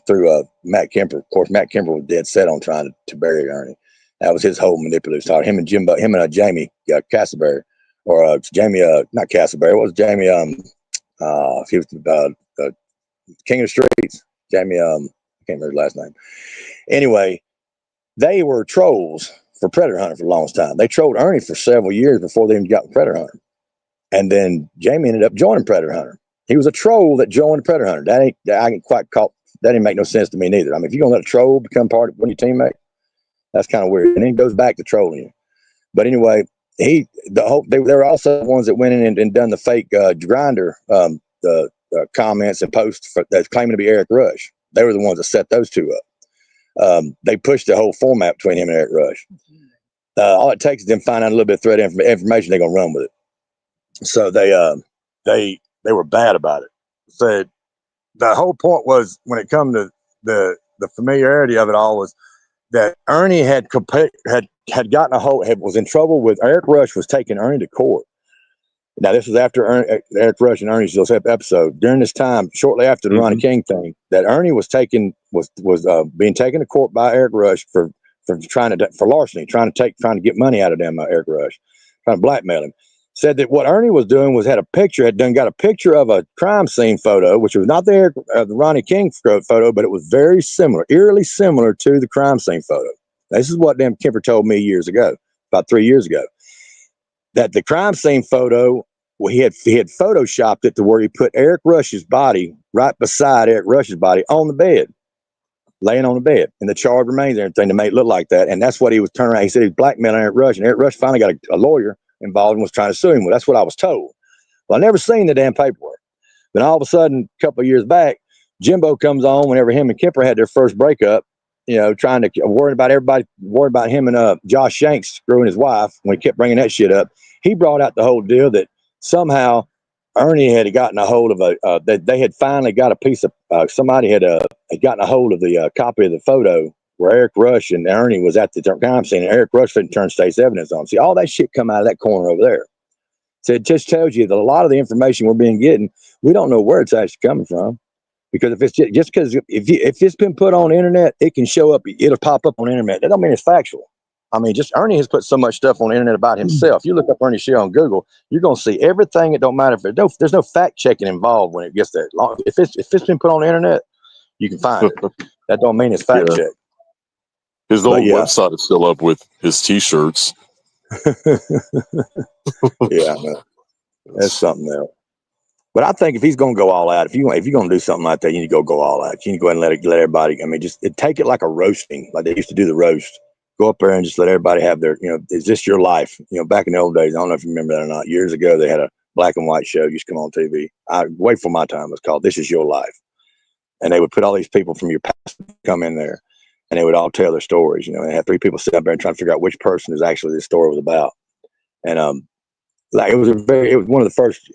through Matt Kemper. Of course, Matt Kemper was dead set on trying to bury Ernie. That was his whole manipulative style. Him and Jamie Castleberry, or Jamie, not Castleberry. What was Jamie? He was the King of the Streets. Jamie, I can't remember his last name. Anyway, they were trolls for Predator Hunter for the longest time. They trolled Ernie for several years before they even got Predator Hunter. And then Jamie ended up joining Predator Hunter. He was a troll that joined Predator Hunter. I ain't quite caught. That didn't make no sense to me neither. I mean, if you're gonna let a troll become part of one of your teammates, that's kind of weird. And then he goes back to trolling you. But anyway, they were also the ones that went in and done the fake Grindr the comments and posts that's claiming to be Eric Rush. They were the ones that set those two up. They pushed the whole format between him and Eric Rush. All it takes is them find out a little bit of threat information. They're gonna run with it. So they were bad about it. So the whole point was, when it come to the familiarity of it all, was that Ernie had gotten was in trouble with Eric Rush, was taking Ernie to court. Now, this was after Eric Rush and Ernie's episode. During this time, shortly after the Ronnie King thing, that Ernie was being taken to court by Eric Rush for larceny, trying to get money out of them, Eric Rush, trying to blackmail him. Said that what Ernie was doing was got a picture of a crime scene photo, which was not the Ronnie King photo, but it was very similar, eerily similar to the crime scene photo. This is what Dan Kemper told me years ago, about 3 years ago, that the crime scene photo, he had photoshopped it to where he put Eric Rush's body right beside Eric Rush's body on the bed, laying on the bed, and the charred remains and everything to make it look like that. And that's what he was turning around. He said he was blackmailing Eric Rush, and Eric Rush finally got a lawyer involved and was trying to sue him. Well, that's what I was told. Well, I never seen the damn paperwork. Then all of a sudden, a couple of years back, Jimbo comes on whenever him and Kemper had their first breakup, worried about him and Josh Shanks screwing his wife. When he kept bringing that shit up, he brought out the whole deal that somehow Ernie had gotten a hold of that they had finally got a piece of, somebody had gotten a hold of the copy of the photo where Eric Rush and Ernie was at the crime scene, and Eric Rush didn't turn state's evidence on. See, all that shit come out of that corner over there. So it just tells you that a lot of the information we're getting, we don't know where it's actually coming from. Because if it's just because if it's been put on the internet, it can show up, it'll pop up on the internet. That don't mean it's factual. I mean, just Ernie has put so much stuff on the internet about himself. You look up Ernie Shea on Google, you're going to see everything. It don't matter if there's no fact checking involved when it gets there. If it's been put on the internet, you can find it. That don't mean it's fact checked. His old website is still up with his T-shirts. Yeah, man. That's something else. But I think if he's going to go all out, if you're going to do something like that, you need to go all out. You need to go ahead and let everybody. I mean, take it like a roasting, like they used to do the roast. Go up there and just let everybody have their. Is this your life? Back in the old days, I don't know if you remember that or not. Years ago, they had a black and white show used to come on TV. Way before my time, it was called "This Is Your Life," and they would put all these people from your past come in there, and they would all tell their stories. They had 3 people sit up there and try to figure out which person is actually this story was about, and it was one of the first,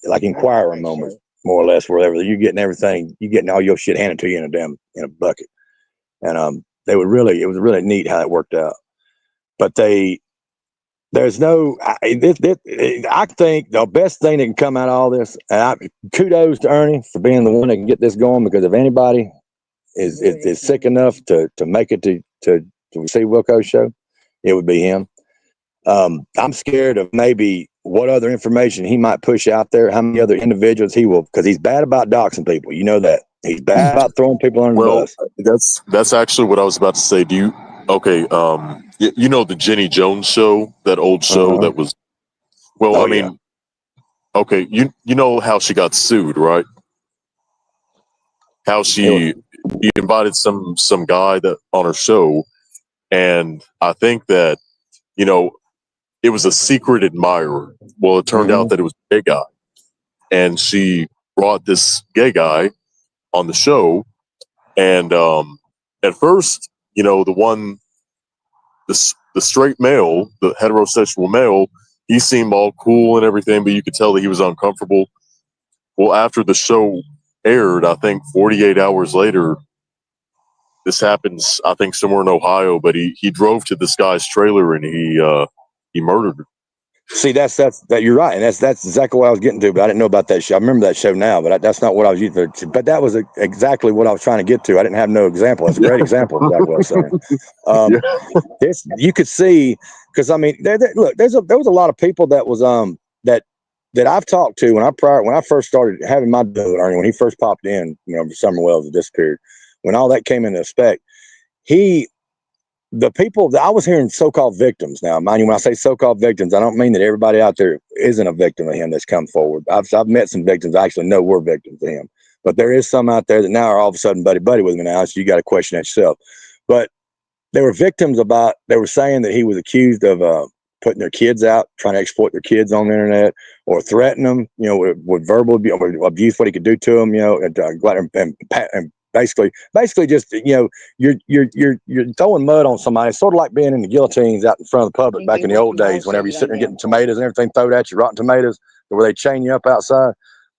like Inquirer moments, more or less, wherever you're getting everything, you're getting all your shit handed to you in a bucket. And it was really neat how it worked out. But I think the best thing that can come out of all this, and kudos to Ernie for being the one that can get this going, because if anybody is sick enough to make it to see Wilco's show, it would be him. I'm scared of maybe what other information he might push out there, how many other individuals he will, because he's bad about doxing people. You know that. He's bad about throwing people under the bus. That's actually what I was about to say. You know the Jenny Jones show, that old show that was, okay, you know how she got sued, right? How she invited some guy that on her show, and I think that, it was a secret admirer. Well, it turned out that it was a gay guy. And she brought this gay guy on the show. And at first, the straight male, the heterosexual male, he seemed all cool and everything, but you could tell that he was uncomfortable. Well, after the show aired, I think 48 hours later, this happens, I think somewhere in Ohio, but he drove to this guy's trailer and he murdered her. See, that's you're right, and that's exactly what I was getting to. But I didn't know about that show. I remember that show now, but that's not what I was using. But that was exactly what I was trying to get to. I didn't have no example. It's a great example of exactly what I was saying. You could see, because I mean, look, there was a lot of people that was that that I've talked to when I first started having my deal with Ernie, when he first popped in, Summer Wells had disappeared, when all that came into effect, the people that I was hearing so-called victims. Now, mind you, when I say so-called victims, I don't mean that everybody out there isn't a victim of him that's come forward. I've met some victims I actually know were victims of him, but there is some out there that now are all of a sudden buddy with me now. So you got to question that yourself. But they were victims they were saying that he was accused of putting their kids out, trying to exploit their kids on the internet, or threaten them, with verbal abuse, what he could do to them, and basically just, you're throwing mud on somebody. It's sort of like being in the guillotines out in front of the public back in the old days, whenever you're sitting there getting tomatoes and everything thrown at you, rotten tomatoes, where they chain you up outside.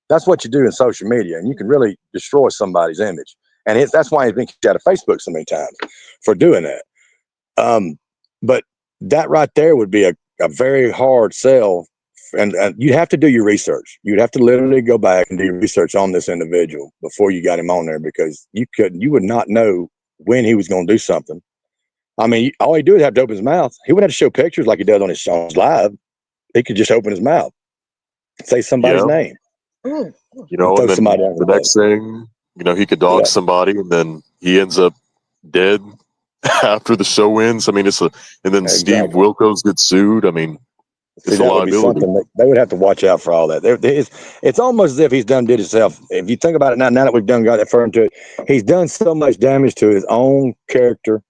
That's what you do in social media, and you can really destroy somebody's image. And that's why he's been kicked out of Facebook so many times for doing that. But that right there would be a very hard sell. And you'd have to do your research. You'd have to literally go back and do your research on this individual before you got him on there, because you would not know when he was going to do something. I mean, all he'd do is have to open his mouth. He wouldn't have to show pictures like he does on his live. He could just open his mouth, say somebody's name. And then the next thing, he could dog somebody, and then he ends up dead after the show ends. I mean, and then Steve Wilkos gets sued. I mean, it's a liability. They would have to watch out for all that. It's almost as if he's did himself. If you think about it now that we've got that far into it, he's done so much damage to his own character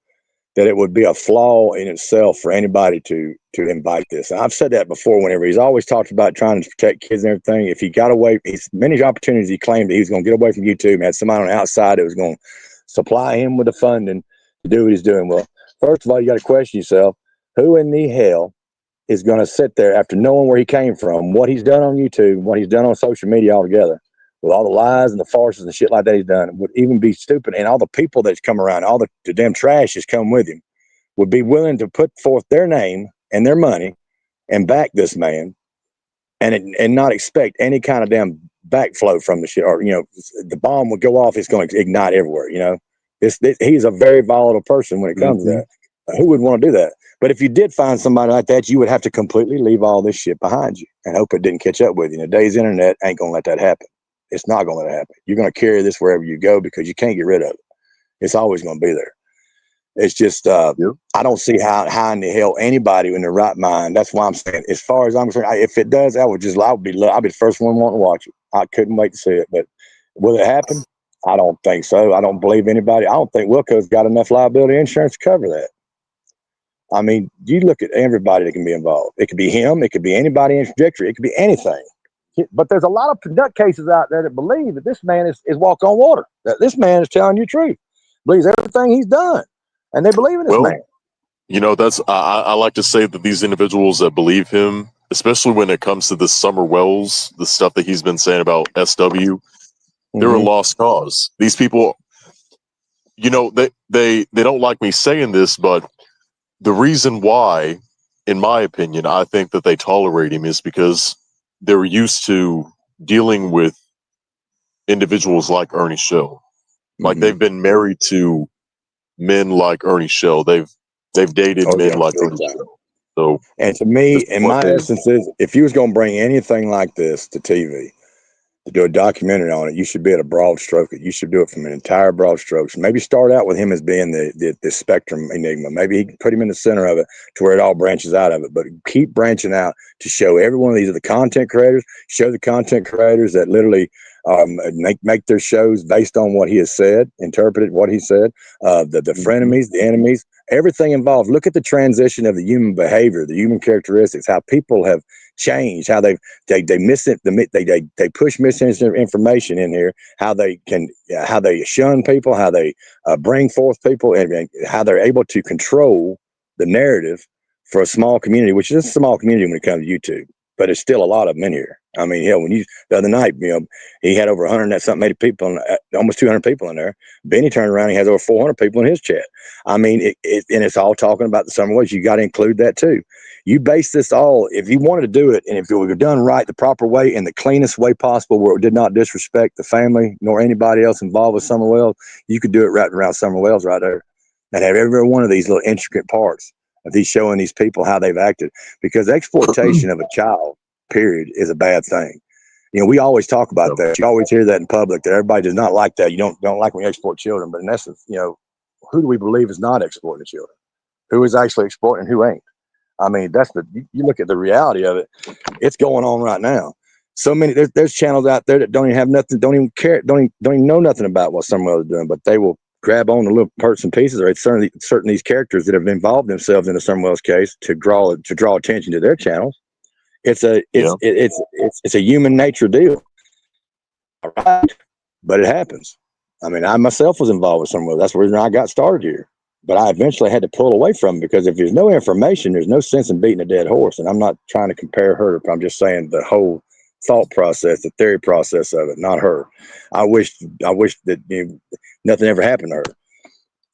that it would be a flaw in itself for anybody to invite this. And I've said that before. Whenever he's always talked about trying to protect kids and everything, if he got away, many opportunities he claimed that he was going to get away from YouTube and had somebody on the outside that was going to supply him with the funding to do what he's doing. Well, first of all, you got to question yourself: who in the hell is going to sit there after knowing where he came from, what he's done on YouTube, what he's done on social media altogether, with all the lies and the farces and shit like that he's done, would even be stupid, and all the people that's come around, all the damn trash that's come with him, would be willing to put forth their name and their money and back this man, and not expect any kind of damn backflow from the shit, or the bomb would go off, it's going to ignite everywhere. He's a very volatile person when it comes to that. Who would want to do that? But if you did find somebody like that, you would have to completely leave all this shit behind you and hope it didn't catch up with you. And today's internet ain't going to let that happen. It's not going to let it happen. You're going to carry this wherever you go, because you can't get rid of it. It's always going to be there. It's just, I don't see how in the hell anybody in their right mind. That's why I'm saying, as far as I'm concerned, if it does, I'll be the first one wanting to watch it. I couldn't wait to see it. But will it happen? I don't think so. I don't believe anybody. I don't think Wilco's got enough liability insurance to cover that. I mean, you look at everybody that can be involved. It could be him. It could be anybody in Victory. It could be anything. But there's a lot of nutcases out there that believe that this man is walk on water, that this man is telling you the truth, believes everything he's done, and they believe in this man. That's I like to say that these individuals that believe him, especially when it comes to the Summer Wells, the stuff that he's been saying about SW, they're a lost cause. These people, they don't like me saying this, but the reason why, in my opinion, I think that they tolerate him is because they're used to dealing with individuals like Ernie Shell. Like they've been married to men like Ernie Shell. They've dated men like Ernie Shell. So, and to me, in my essence, is if you was going to bring anything like this to TV, to do a documentary on it, you should be at a broad stroke. You should do it from an entire broad strokes. Maybe start out with him as being the spectrum enigma. Maybe he can put him in the center of it to where it all branches out of it. But keep branching out to show every one of these are the content creators. Show the content creators that literally make their shows based on what he has said, interpreted what he said. The frenemies, the enemies, everything involved. Look at the transition of the human behavior, the human characteristics, how people have changed, how they push misinformation in here, how they shun people, how they bring forth people, and how they're able to control the narrative for a small community, which is a small community when it comes to YouTube, but there's still a lot of them in here. I mean, hell, the other night, he had over 100 and something people, almost 200 people in there. Benny turned around, he has over 400 people in his chat. I mean, and it's all talking about the Summer Wells. You got to include that too. You base this all, if you wanted to do it, and if it were done right, the proper way, in the cleanest way possible, where it did not disrespect the family nor anybody else involved with Summer Wells, you could do it right around Summer Wells right there, and have every one of these little intricate parts of these showing these people how they've acted. Because exploitation of a child period, is a bad thing. You know, we always talk about that. You always hear that in public, that everybody does not like that. You don't like when you exploit children. But in essence, you know, who do we believe is not exploiting children? Who is actually exploiting and who ain't? I mean, you look at the reality of it. It's going on right now. So many, there's channels out there that don't even have nothing, don't even care, don't even know nothing about what someone else is doing, but they will grab on the little parts and pieces, or it's certain these characters that have involved themselves in a Summerwell's case to draw attention to their channels. It's a human nature deal. All right. But it happens. I mean, I myself was involved with Summerwell. That's the reason I got started here. But I eventually had to pull away from it, because if there's no information, there's no sense in beating a dead horse. And I'm not trying to compare her. I'm just saying the whole thought process, the theory process of it, not her. I wish that nothing ever happened to her.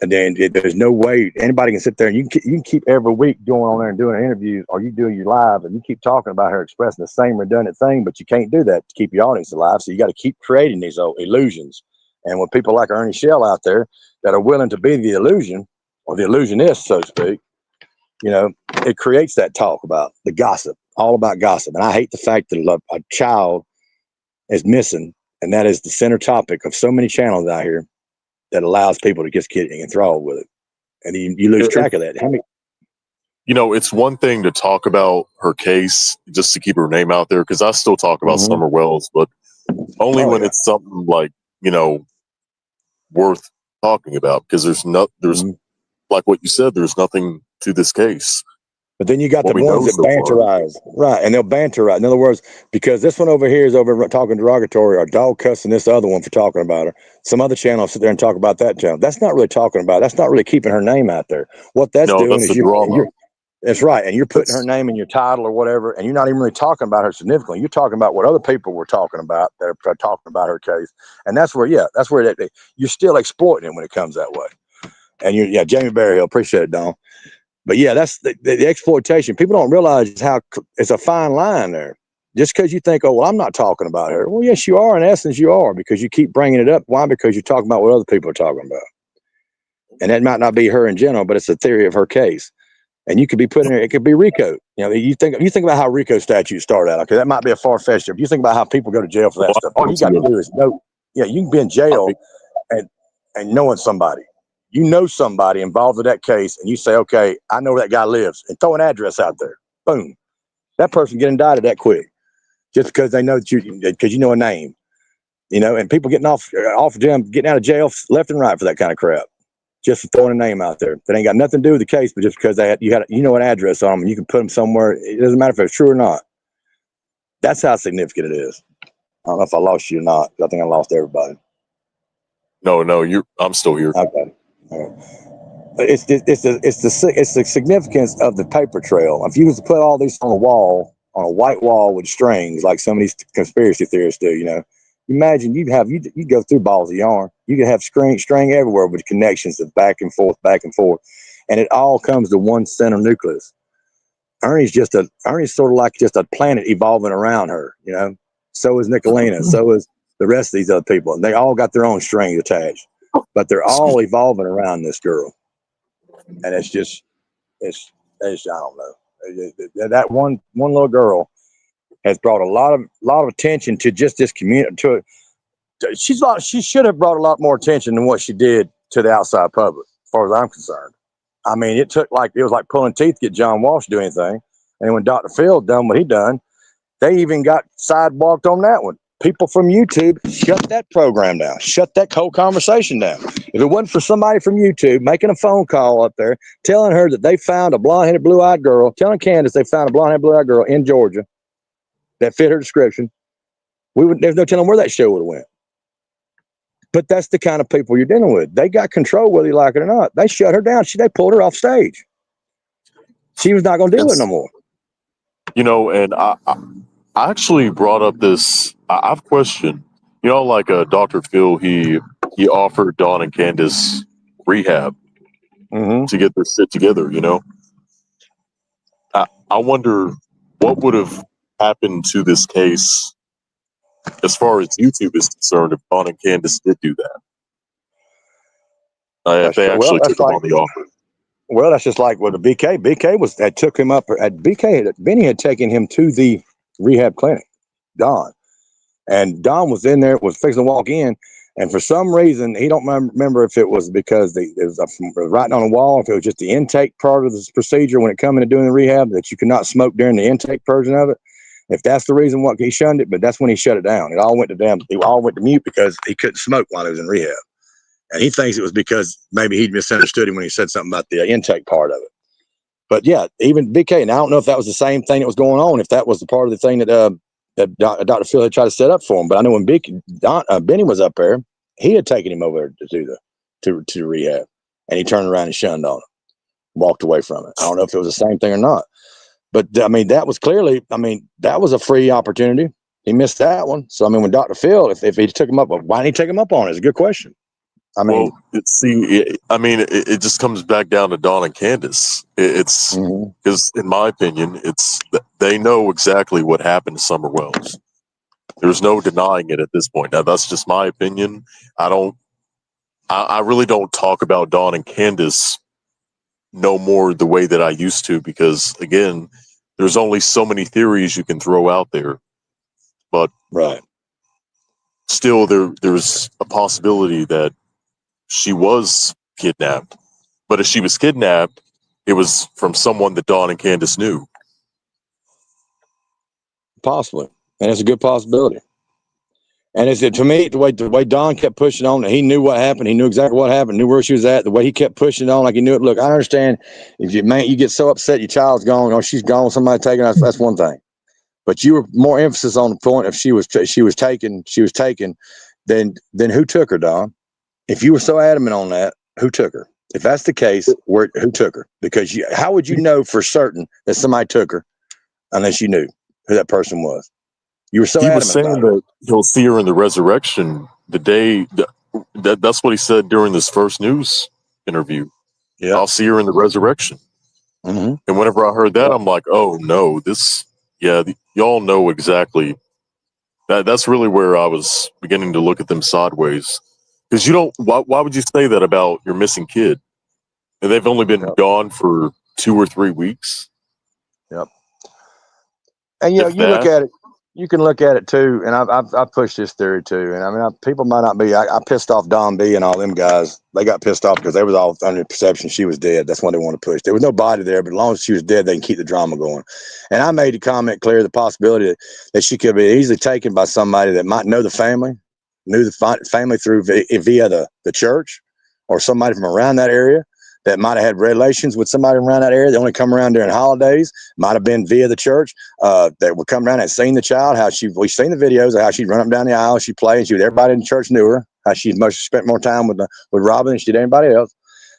And then there's no way anybody can sit there and you can keep every week going on there and doing an interview, or you do your live and you keep talking about her expressing the same redundant thing, but you can't do that to keep your audience alive. So you got to keep creating these illusions. And when people like Ernie Shell out there that are willing to be the illusion, or the illusionist, so to speak, you know, it creates that talk about the gossip, all about gossip. And I hate the fact that a child is missing, and that is the center topic of so many channels out here that allows people to just get enthralled with it. And you lose track of that. You know, it's one thing to talk about her case just to keep her name out there, because I still talk about Summer Wells, but only when it's something like, you know, worth talking about, because there's like what you said, there's nothing to this case. But then you got the ones that banterize, right? And they'll banterize. In other words, because this one over here is over talking derogatory, or dog cussing this other one for talking about her. Some other channel will sit there and talk about that channel. That's not really talking about. That's not really keeping her name out there. What that's doing is that's right, and you're putting her name in your title or whatever, and you're not even really talking about her significantly. You're talking about what other people were talking about that are talking about her case, and that's where you're still exploiting it when it comes that way. And Jamie Berryhill, appreciate it, Don. But yeah, that's the exploitation. People don't realize how it's a fine line there. Just because you think, oh, well, I'm not talking about her. Well, yes, you are. In essence, you are, because you keep bringing it up. Why? Because you're talking about what other people are talking about. And that might not be her in general, but it's a theory of her case. And you could be putting it could be RICO. You know, you think about how RICO statutes start out. Okay, that might be a far-fetched. If you think about how people go to jail for that stuff, all you got to do is know. Yeah, you can be in jail and knowing somebody. You know somebody involved with that case, and you say, okay, I know where that guy lives, and throw an address out there. Boom. That person get indicted that quick, just because they know that because you know a name, you know, and people getting off jail, getting out of jail left and right for that kind of crap, just for throwing a name out there that ain't got nothing to do with the case, but just because you know an address on them, and you can put them somewhere. It doesn't matter if it's true or not. That's how significant it is. I don't know if I lost you or not. I think I lost everybody. No, I'm still here. Okay. It's the significance of the paper trail. If you was to put all these on a white wall with strings, like some of these conspiracy theorists do, you know, imagine you go through balls of yarn. You could have string everywhere with connections of back and forth, and it all comes to one center nucleus. Ernie's sort of like just a planet evolving around her, you know. So is Nicolina. So is the rest of these other people, and they all got their own strings attached. But they're all evolving around this girl, and it's I don't know. That one little girl has brought a lot of attention to just this community. She should have brought a lot more attention than what she did to the outside public, as far as I'm concerned. I mean, it was like pulling teeth to get John Walsh to do anything, and when Dr. Phil done what he done, they even got sidewalked on that one. People from YouTube shut that program down, shut that whole conversation down. If it wasn't for somebody from YouTube making a phone call up there, telling her that they found a blonde-headed, blue-eyed girl, telling Candace they found a blonde-headed, blue-eyed girl in Georgia that fit her description, there's no telling where that show would have went. But that's the kind of people you're dealing with. They got control whether you like it or not. They shut her down. They pulled her off stage. She was not going to do it no more. You know, and I actually brought up this. I've questioned, you know, like Dr. Phil, he offered Dawn and Candace rehab to get their shit together, you know. I wonder what would have happened to this case as far as YouTube is concerned if Dawn and Candace did do that. If they actually took him on the offer. Well, that's just like with the BK. BK took him up. Benny had taken him to the rehab clinic, Don. And Don was in there, was fixing to walk in. And for some reason, he don't remember if it was because it was writing on the wall, if it was just the intake part of this procedure when it come into doing the rehab, that you could not smoke during the intake version of it. If that's the reason what he shunned it, but that's when he shut it down. It all went to mute because he couldn't smoke while he was in rehab. And he thinks it was because maybe he misunderstood him when he said something about the intake part of it. But yeah, even BK, and I don't know if that was the same thing that was going on, if that was the part of the thing that Dr. Phil had tried to set up for him. But I know when Benny was up there, he had taken him over to do to rehab, and he turned around and shunned on him, walked away from it. I don't know if it was the same thing or not, but I mean, that was clearly, that was a free opportunity. He missed that one. So I mean, when Dr. Phil, if he took him up, why didn't he take him up on it? It's a good question. It just comes back down to Don and Candace. It's because, in my opinion, they know exactly what happened to Summer Wells. There's no denying it at this point. Now, that's just my opinion. I really don't talk about Don and Candace no more the way that I used to, because again, there's only so many theories you can throw out there. But still, there's a possibility that she was kidnapped. But if she was kidnapped, it was from someone that Don and Candace knew. Possibly. And it's a good possibility. And it's, to me, the way Don kept pushing on, he knew what happened. He knew exactly what happened, knew where she was at. The way he kept pushing on, like he knew it. Look, I understand if you get so upset your child's gone, or she's gone, somebody taking her, that's one thing. But you were more emphasis on the point if she was taken, then who took her, Don? If you were so adamant on that, who took her? If that's the case, who took her? Because how would you know for certain that somebody took her unless you knew who that person was? You were so adamant. He was saying that he'll see her in the resurrection the day. That's what he said during this first news interview. Yeah, I'll see her in the resurrection. And whenever I heard that, I'm like, oh no, y'all know exactly. That's really where I was beginning to look at them sideways. Because you don't. Why would you say that about your missing kid? And they've only been gone for 2 or 3 weeks. Yep. And look at it. You can look at it too, and I've pushed this theory too. And people might not be. I pissed off Don B and all them guys. They got pissed off because they was all under the perception she was dead. That's why they want to push. There was no body there, but as long as she was dead, they can keep the drama going. And I made the comment clear, the possibility that she could be easily taken by somebody that might know the family, knew the family through via the church, or somebody from around that area that might have had relations with somebody around that area. They only come around during holidays. Might have been via the church that would come around and seen the child. We've seen the videos of how she'd run up and down the aisle. She played. Everybody in the church knew her. How she spent more time with Robin than she did anybody else.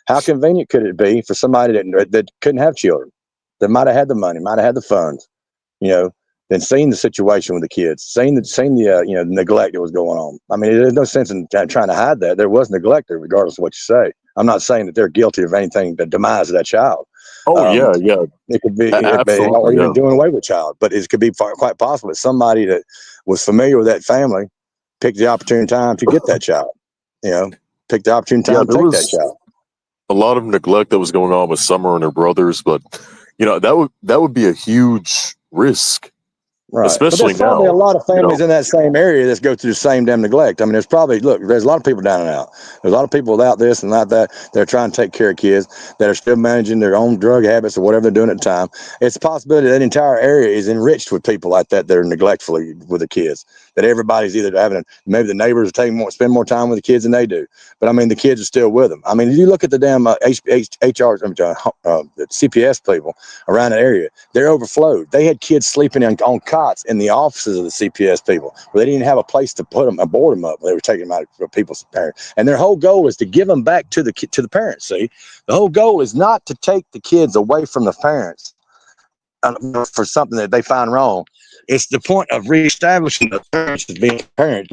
How convenient could it be for somebody that couldn't have children, that might have had the money, might have had the funds, then seeing the situation with the kids, seeing the neglect that was going on. There's no sense in trying to hide that. There was neglect there, regardless of what you say. I'm not saying that they're guilty of anything, the demise of that child. Oh, yeah. It could be even doing away with child, but it could be quite possible that somebody that was familiar with that family picked the opportune time to get that child. Picked the opportune time to take that child. A lot of neglect that was going on with Summer and her brothers, but that would be a huge risk. Right. Especially but there's probably a lot of families in that same area that go through the same damn neglect. There's a lot of people down and out. There's a lot of people without this and without that. They're trying to take care of kids that are still managing their own drug habits or whatever they're doing at the time. It's a possibility that entire area is enriched with people like that are neglectfully with the kids. That everybody's either maybe the neighbors are spend more time with the kids than they do. But the kids are still with them. You look at the damn the CPS people around the area. They're overflowed. They had kids sleeping on cots in the offices of the CPS people, where they didn't have a place to put them, board them up. They were taking them out of people's parents, and their whole goal is to give them back to the parents. See, the whole goal is not to take the kids away from the parents for something that they find wrong. It's the point of reestablishing the parents as being parents.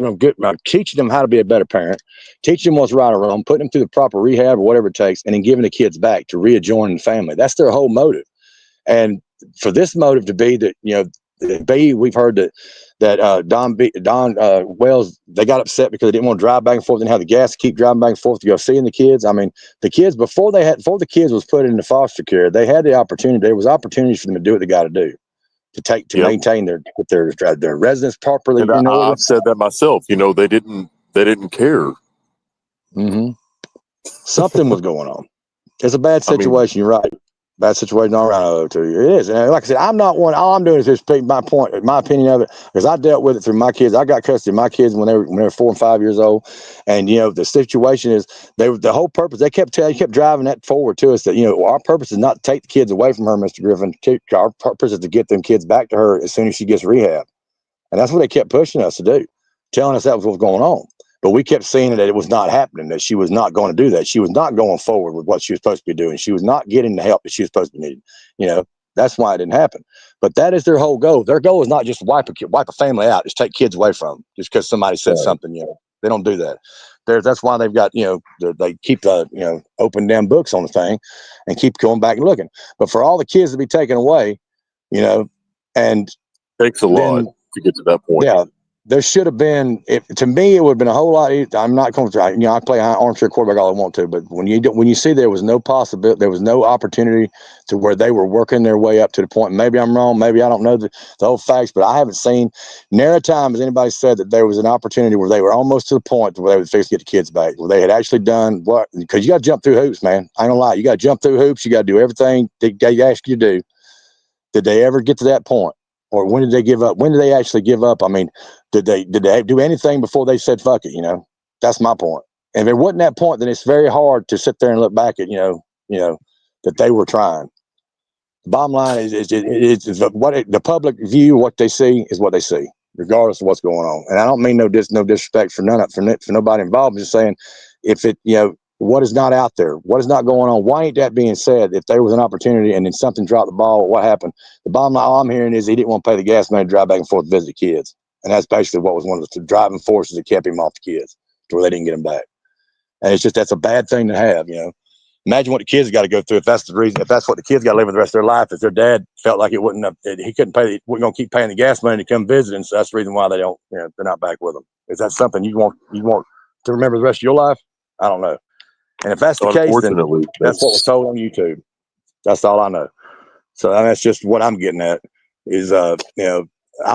Teaching them how to be a better parent, teaching them what's right or wrong, putting them through the proper rehab or whatever it takes, and then giving the kids back to rejoin the family. That's their whole motive. And for this motive to be that, we've heard that Don Wells, they got upset because they didn't want to drive back and forth, didn't have the gas to keep driving back and forth to go seeing the kids. The kids before the kids was put into foster care, they had the opportunity. There was opportunities for them to do what they got to do. to Yep. maintain their residence properly And in order. I've said that myself. You know, they didn't care. Mm-hmm. Something was going on. It's a bad I mean- situation. You're right. Bad situation all around to you. It is. And like I said, I'm not one. All I'm doing is just speaking my point, my opinion of it, because I dealt with it through my kids. I got custody of my kids when they were 4 and 5 years old. And the situation is the whole purpose. They kept driving that forward to us that our purpose is not to take the kids away from her, Mr. Griffin. Our purpose is to get them kids back to her as soon as she gets rehab. And that's what they kept pushing us to do, telling us that was what was going on. But we kept seeing that it was not happening, that she was not going to do that. She was not going forward with what she was supposed to be doing. She was not getting the help that she was supposed to be needing. That's why it didn't happen. But that is their whole goal. Their goal is not just wipe a family out, just take kids away from them, just because somebody said something. They don't do that. That's why they've got, they keep open damn books on the thing and keep going back and looking. But for all the kids to be taken away, and takes a lot to get to that point. Yeah. There should have been, to me, it would have been a whole lot. I'm not going to, I play armchair quarterback all I want to, but when you see there was no possibility, there was no opportunity to where they were working their way up to the point. Maybe I'm wrong. Maybe I don't know the whole facts, but I haven't seen near a time has anybody said that there was an opportunity where they were almost to the point where they would fix to get the kids back, where they had actually done what, because you got to jump through hoops, man. I ain't gonna lie. You got to jump through hoops. You got to do everything they ask you to do. Did they ever get to that point? Or when did they give up? When did they actually give up? I mean, did they do anything before they said fuck it? That's my point. And if it wasn't that point, then it's very hard to sit there and look back at that they were trying. The bottom line is what the public view, what they see is what they see, regardless of what's going on. And I don't mean no disrespect for nobody involved. I'm just saying, if it what is not out there, what is not going on, why ain't that being said? If there was an opportunity and then something dropped the ball, what happened? The bottom line, all I'm hearing is he didn't want to pay the gas money to drive back and forth to visit the kids. And that's basically what was one of the driving forces that kept him off the kids, to where they didn't get him back. And it's just, that's a bad thing to have, Imagine what the kids got to go through if that's the reason, if that's what the kids got to live with the rest of their life, if their dad felt like he wasn't going to keep paying the gas money to come visit him. So that's the reason why they don't, they're not back with them. Is that something you want to remember the rest of your life? I don't know. And if that's the case, then that's what was told on YouTube. That's all I know. So that's just what I'm getting at is, I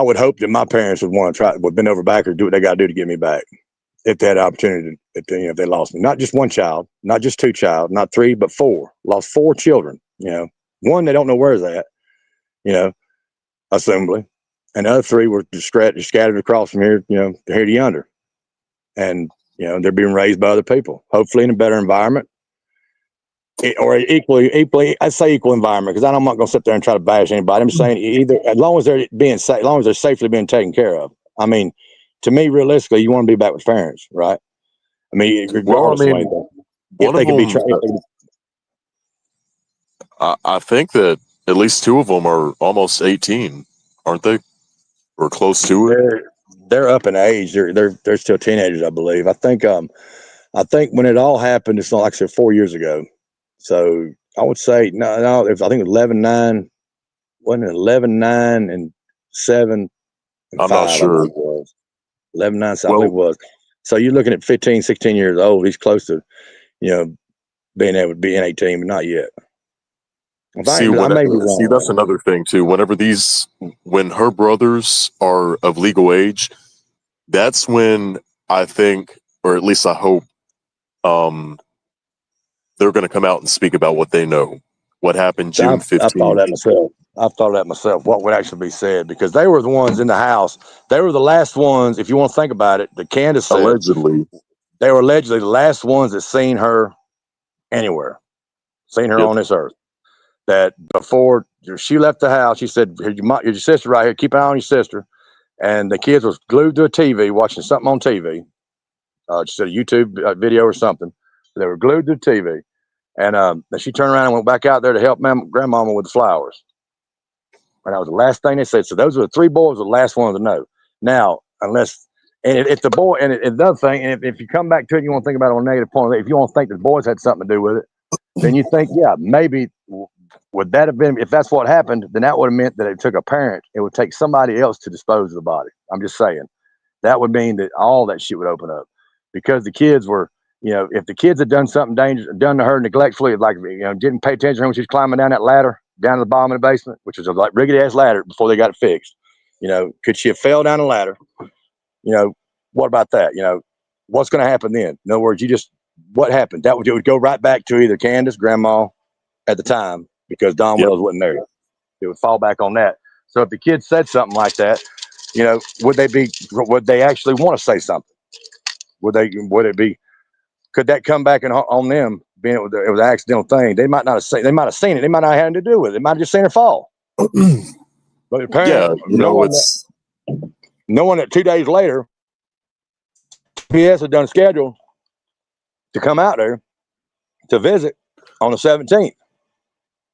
would hope that my parents would bend over back or do what they got to do to get me back. If they had the opportunity, if they lost me, not just one child, not just two child, not three, but four, lost 4 children, one, they don't know where's at, assumably. And the other 3 were just scattered across from here, here to yonder. And, they're being raised by other people, hopefully in a better environment, or equally, I'd say equal environment, because I'm not going to sit there and try to bash anybody. I'm saying either, as long as they're safely being taken care of. I mean, to me, realistically, you want to be back with parents, right? I mean, regardless of anything, if they can be trained. I think that at least 2 of them are almost 18, aren't they? Or close to it. They're up in age. They're still teenagers, I believe. I think when it all happened, it's not like I said 4 years ago. So I would say no. I think it was 11-9. Wasn't it 11-9 and 7? And I'm 5, not sure. 11-9, something I think it was. So you're looking at 15, 16 years old. He's close to, being able to be in 18, but not yet. See, that's another thing too. When her brothers are of legal age, that's when I think, or at least I hope, they're going to come out and speak about what they know, what happened June 15th. I've thought of that myself. What would actually be said? Because they were the ones in the house. They were the last ones, if you want to think about it, that Candace said. Allegedly. They were allegedly the last ones that seen her anywhere, seen her on this earth. That before she left the house, she said, your sister right here, keep an eye on your sister. And the kids was glued to a TV, watching something on TV. She said a YouTube video or something. They were glued to the TV. And she turned around and went back out there to help grandmama with the flowers. And that was the last thing they said. So those were the 3 boys, the last ones to know. Now, if the boy, and another thing, and if you come back to it, you want to think about it on a negative point, if you want to think the boys had something to do with it, then you think, yeah, maybe would that have been, if that's what happened, then that would have meant that it took a parent. It would take somebody else to dispose of the body. I'm just saying. That would mean that all that shit would open up. Because the kids were, if the kids had done something dangerous, done to her neglectfully, like, didn't pay attention when she was climbing down that ladder, down to the bottom of the basement, which was a like rickety ass ladder before they got it fixed. Could she have fell down the ladder? What about that? What's going to happen then? In other words, what happened? It would go right back to either Candace, grandma at the time, because Don Wells wasn't there. It would fall back on that. So if the kid said something like that, would they actually want to say something? Would it be, could that come back on them being it was an accidental thing? They might not have seen it. They might not have had anything to do with it. They might have just seen her fall. But apparently, knowing that 2 days later, PS had done a schedule to come out there to visit on the 17th.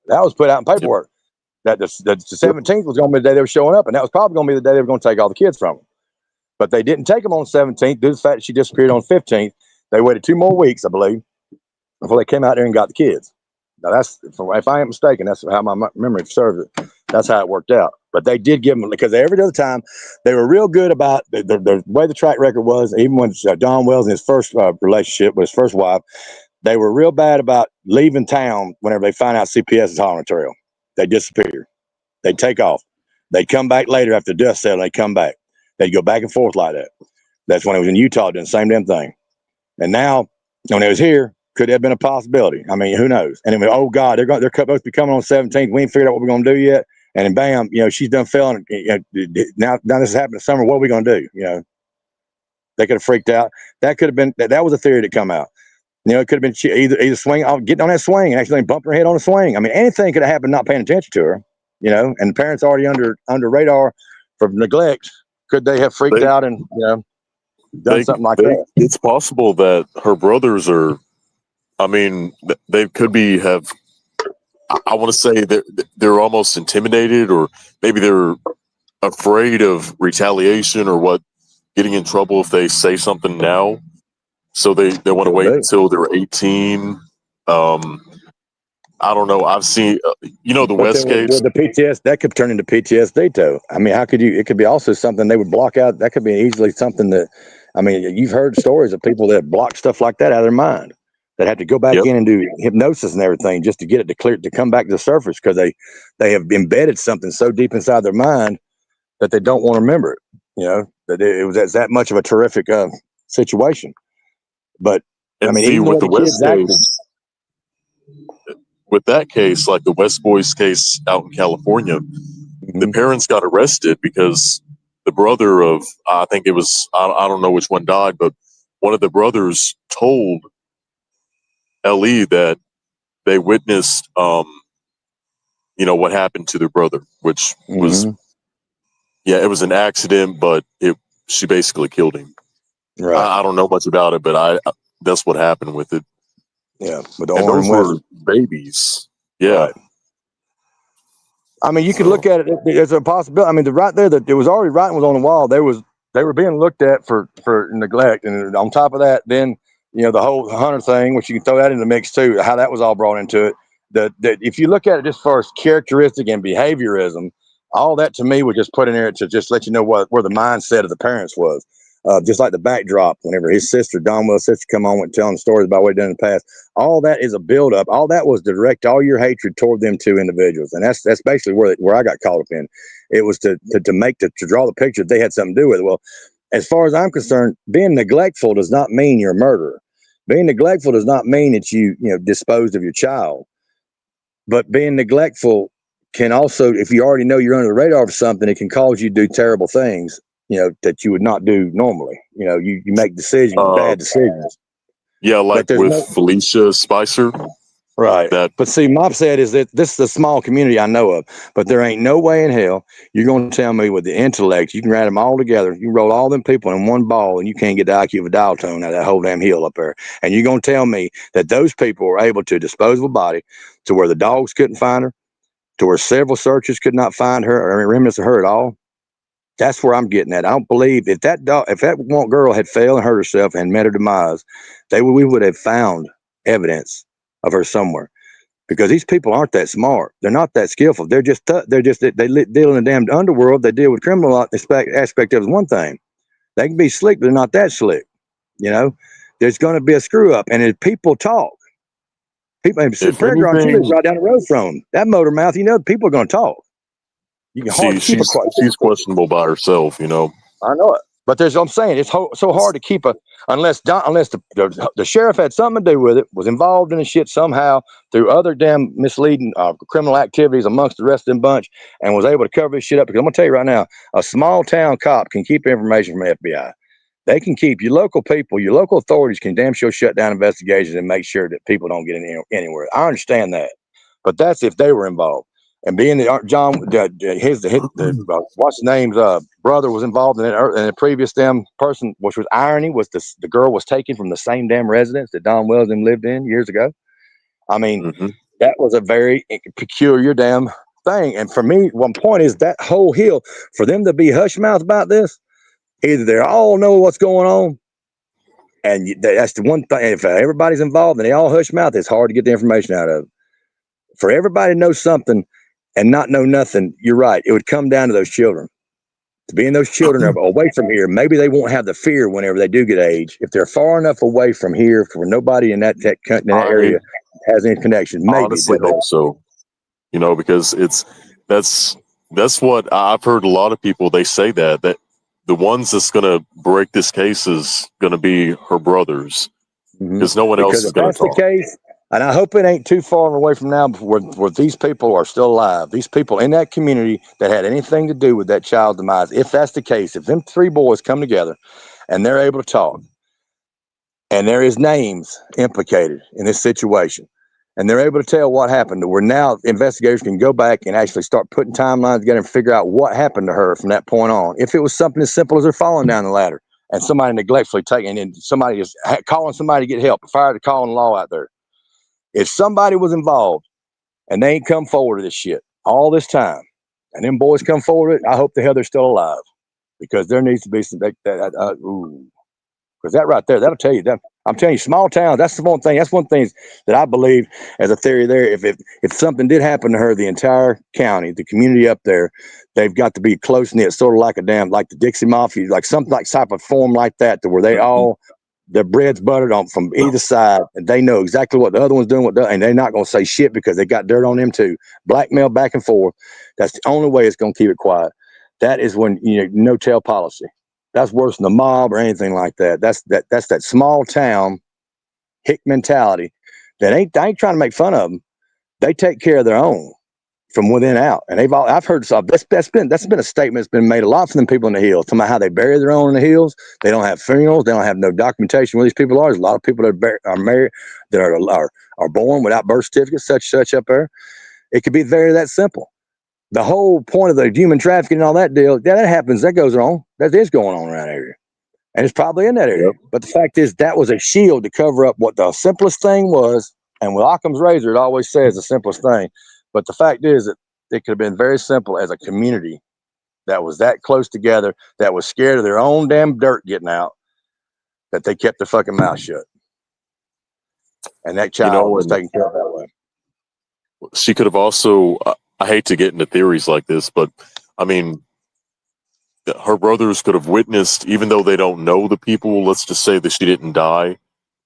That was put out in paperwork. That the 17th was going to be the day they were showing up, and that was probably going to be the day they were going to take all the kids from them. But they didn't take them on the 17th due to the fact that she disappeared on the 15th. They waited 2 more weeks, I believe, before they came out there and got the kids. Now, that's, if I ain't mistaken, that's how my memory serves it. That's how it worked out. But they did give them, because every other time they were real good about the way the track record was. Even when Don Wells in his first relationship with his first wife, they were real bad about leaving town whenever they find out CPS is hauling material. They disappear. They'd take off. They'd come back later after dust settled. They'd come back. They'd go back and forth like that. That's when it was in Utah doing the same damn thing. And now, when it was here, could have been a possibility. I mean, who knows? And then, oh God, they're supposed to be coming on the 17th. We ain't figured out what we're going to do yet. And then bam, she's done failing. Now this has happened this summer. What are we going to do? They could have freaked out. That could have been, that was a theory to come out. It could have been either swing, getting on that swing and actually bumping her head on the swing. I mean, anything could have happened not paying attention to her, and the parents already under radar for neglect. Could they have freaked out and, done something like that? It's possible that her brothers are, they could have, I want to say they're almost intimidated, or maybe they're afraid of retaliation or getting in trouble if they say something now. So they want to wait until they're 18. I don't know. I've seen, the West case. The PTSD, that could turn into PTSD too. I mean, how could it could be also something they would block out. That could be easily something that, you've heard stories of people that block stuff like that out of their mind, that have to go back in and do hypnosis and everything just to get it to come back to the surface, because they have embedded something so deep inside their mind that they don't want to remember it. That it was that much of a terrific situation. But even with the West case, with that case, like the West Boys case out in California, the parents got arrested because the brother of, I think it was, I don't know which one died, but one of the brothers told LE that they witnessed, what happened to their brother, which was, it was an accident, but she basically killed him. Right. I don't know much about it, but that's what happened with it. Yeah, with and those were babies. Yeah. Right. You could look at it as a possibility. Right there, that it was already writing was on the wall. They were being looked at for neglect, and on top of that, then the whole Hunter thing, which you can throw that in the mix too. How that was all brought into it. That if you look at it just for characteristic and behaviorism, all that to me was just put in there to just let you know where the mindset of the parents was. Just like the backdrop, whenever his sister, Don Wells' sister, come on and telling stories about what he'd done in the past, all that is a buildup. All that was to direct all your hatred toward them two individuals, and that's basically where I got caught up in. It was to draw the picture that they had something to do with it. Well, as far as I'm concerned, being neglectful does not mean you're a murderer. Being neglectful does not mean that you disposed of your child. But being neglectful can also, if you already know you're under the radar for something, it can cause you to do terrible things. That you would not do normally. You make decisions, bad decisions. Yeah, like with Felicia Spicer. Right. But see, Mop said is that this is a small community I know of, but there ain't no way in hell you're going to tell me with the intellect, you can write them all together, you roll all them people in one ball, and you can't get the IQ of a dial tone out of that whole damn hill up there. And you're going to tell me that those people were able to dispose of a body to where the dogs couldn't find her, to where several searchers could not find her or remnants of her at all. That's where I'm getting at. I don't believe if that one girl had failed and hurt herself and met her demise, we would have found evidence of her somewhere. Because these people aren't that smart. They're not that skillful. They deal in the damn underworld. They deal with criminal aspect of one thing. They can be slick, but they're not that slick. There's going to be a screw up, and if people talk, People, and If Prayer Ground, she lives anything, right down the road from him. That motor mouth, people are going to talk. You can hardly keep a quiet. she's questionable by herself, you know. I know it, but there's what I'm saying. It's so hard to keep unless the sheriff had something to do with it, was involved in the shit somehow through other damn misleading criminal activities amongst the rest of them bunch, and was able to cover this shit up. Because I'm gonna tell you right now, a small town cop can keep information from the FBI. They can keep your local people, your local authorities can damn sure shut down investigations and make sure that people don't get anywhere. I understand that, but that's if they were involved. And being that John, what's his name's brother was involved in it, and the previous damn person, which was irony, was the girl was taken from the same damn residence that Don Wells lived in years ago. I mean, that was a very peculiar damn thing. And for me, one point is that whole hill, for them to be hush mouth about this, either they all know what's going on, and that's the one thing. If everybody's involved and they all hush mouth, it's hard to get the information out of. For everybody to know something and not know nothing, you're right. It would come down to those children. To being those children are away from here, maybe they won't have the fear whenever they do get age. If they're far enough away from here, for nobody in that area has any connection, maybe. Honestly, hope so. You know, because that's what I've heard. A lot of people, they say that the ones that's going to break this case is going to be her brothers, because no one else is going to talk. If that's the case, and I hope it ain't too far away from now where these people are still alive. These people in that community that had anything to do with that child's demise. If that's the case, if them three boys come together and they're able to talk, and there is names implicated in this situation, and they're able to tell what happened, where now investigators can go back and actually start putting timelines together and figure out what happened to her from that point on. If it was something as simple as her falling down the ladder and somebody neglectfully taking, and somebody is calling somebody to get help, fire the call and law out there. If somebody was involved and they ain't come forward to this shit all this time, and them boys come forward, I hope the hell they're still alive, because there needs to be some because that right there, that'll tell you that. I'm telling you, small towns. That's the one thing. That's one thing that I believe as a theory there. If something did happen to her, the entire county, the community up there, they've got to be close knit, sort of like like the Dixie Mafia, like something like type of form like that, to where they all. Their bread's buttered on from either side, and they know exactly what the other one's doing, and they're not going to say shit because they got dirt on them too. Blackmail back and forth. That's the only way it's going to keep it quiet. That is when no tell policy. That's worse than the mob or anything like that. That's that small town hick mentality that ain't trying to make fun of them. They take care of their own from within out, and I've heard stuff. That's been a statement that's been made a lot from them people in the hills, talking about how they bury their own in the hills. They don't have funerals. They don't have no documentation where these people are. There's a lot of people that are married, that are born without birth certificates, such up there. It could be very that simple. The whole point of the human trafficking and all that deal, that happens. That goes on. That is going on around here, and it's probably in that area. Yep. But the fact is, that was a shield to cover up what the simplest thing was. And with Occam's razor, it always says the simplest thing. But the fact is that it could have been very simple as a community that was that close together, that was scared of their own damn dirt getting out, that they kept their fucking mouth shut. And that child was taken care of that way. She could have also, I hate to get into theories like this, but I mean, her brothers could have witnessed, even though they don't know the people, let's just say that she didn't die,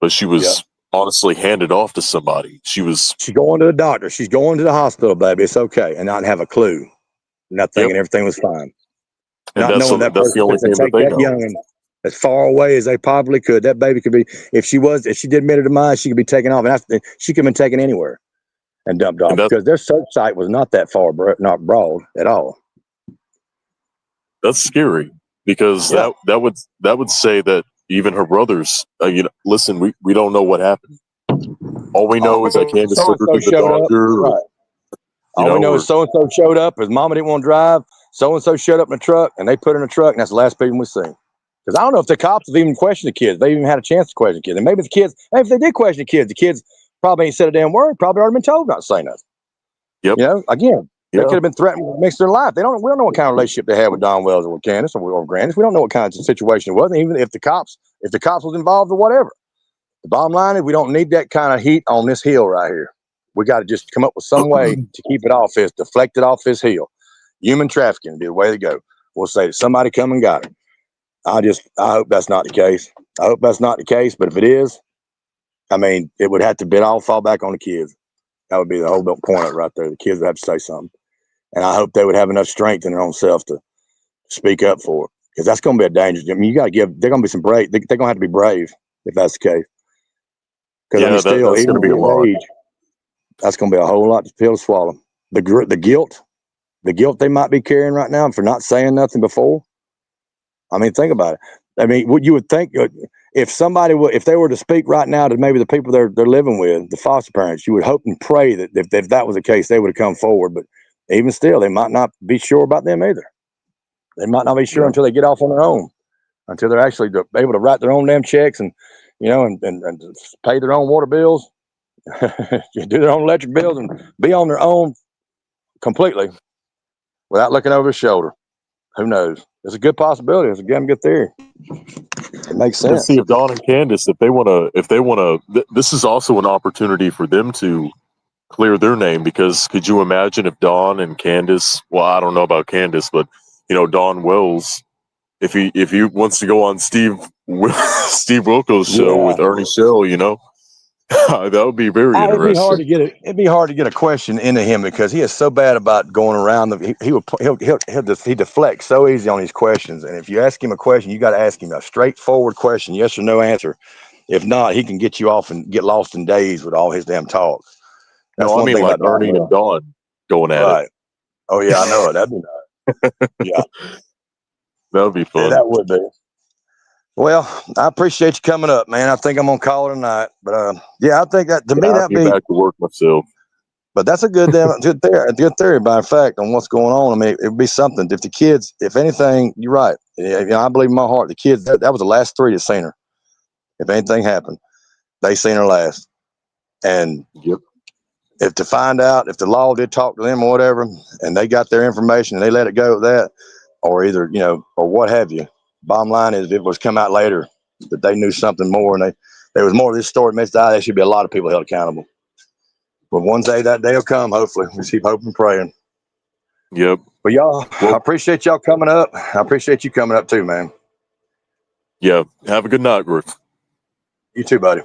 but she was honestly handed off to somebody. She's going to the doctor. She's going to the hospital, baby. It's okay. And not have a clue. Nothing, and everything was fine. And not knowing that that's the only thing that they know. Young as far away as they probably could. That baby could be, if she did admit her demise, she could be taken off. And she could have been taken anywhere and dumped off, because their search site was not that far, not broad at all. That's scary, because that would say that even her brothers, listen, we don't know what happened. All we know is that Candace took her to the doctor. Right. All we know is so-and-so showed up. His mama didn't want to drive. So-and-so showed up in a truck, and they put her in a truck, and that's the last people we seen. Because I don't know if the cops have even questioned the kids. They even had a chance to question the kids. And maybe if they did question the kids probably ain't said a damn word. Probably already been told not to say nothing. Yep. Again, they could have been threatened to mix their life. We don't know what kind of relationship they had with Don Wells or with Candace or Grandis. We don't know what kind of situation it was. And even if the cops was involved or whatever. The bottom line is, we don't need that kind of heat on this hill right here. We got to just come up with some way to keep it off this, deflect it off this hill. Human trafficking would be the way to go. We'll say that somebody come and got it. I hope that's not the case. But if it is, I mean, it would have to be all fall back on the kids. That would be the whole point of it right there. The kids would have to say something. And I hope they would have enough strength in their own self to speak up for it. Because that's going to be a danger. I mean, they're going to be some brave. They're going to have to be brave if that's the case. Because Yeah, I mean, still, that's even going to be a at lot. age, that's going to be a whole lot to pill to swallow. The guilt they might be carrying right now for not saying nothing before. I mean, think about it. I mean, what you would think if somebody if they were to speak right now to maybe the people they're living with, the foster parents, you would hope and pray that if that was the case, they would have come forward. But even still, they might not be sure about them either. They might not be sure until they get off on their own, until they're actually able to write their own damn checks and, you know, and pay their own water bills, do their own electric bills, and be on their own completely without looking over their shoulder. Who knows? It's a good possibility. It's a damn good theory. It makes Let's sense. see if Don and Candace, if they want to, this is also an opportunity for them to clear their name, because could you imagine if Don and Candace, well, I don't know about Candace, but you know, Don Wells, if he wants to go on Steve Wilkos' show with Ernie Shell, you know, that would be very It'd be hard interesting. to get a question into him because he is so bad about going around. He deflects so easy on these questions. And if you ask him a question, you got to ask him a straightforward question, yes or no answer. If not, he can get you off and get lost in days with all his damn talk. That's No, I one mean thing like about Ernie and Don going at right. it. Oh yeah, I know it. That'd be nice. Yeah, That would be fun. yeah, that would be. Well, I appreciate you coming up, man. I think I'm gonna call it a night. But yeah, I think that to me I'll that'd get be. back to work myself. But that's a good theory, by fact, on what's going on. I mean, it would be something. If the kids, if anything, you're right. You know, I believe in my heart, the kids, that was the last three that seen her. If anything happened, they seen her last. And Yep. if to find out if the law did talk to them or whatever, and they got their information and they let it go with that, or either, you know, or what have you. Bottom line is, if it was come out later that they knew something more and there was more of this story, Miss Di, there should be a lot of people held accountable. But one day that day will come, hopefully. We keep hoping and praying. Yep. But y'all, I appreciate y'all coming up. I appreciate you coming up too, man. Yeah. Have a good night, Griff. You too, buddy.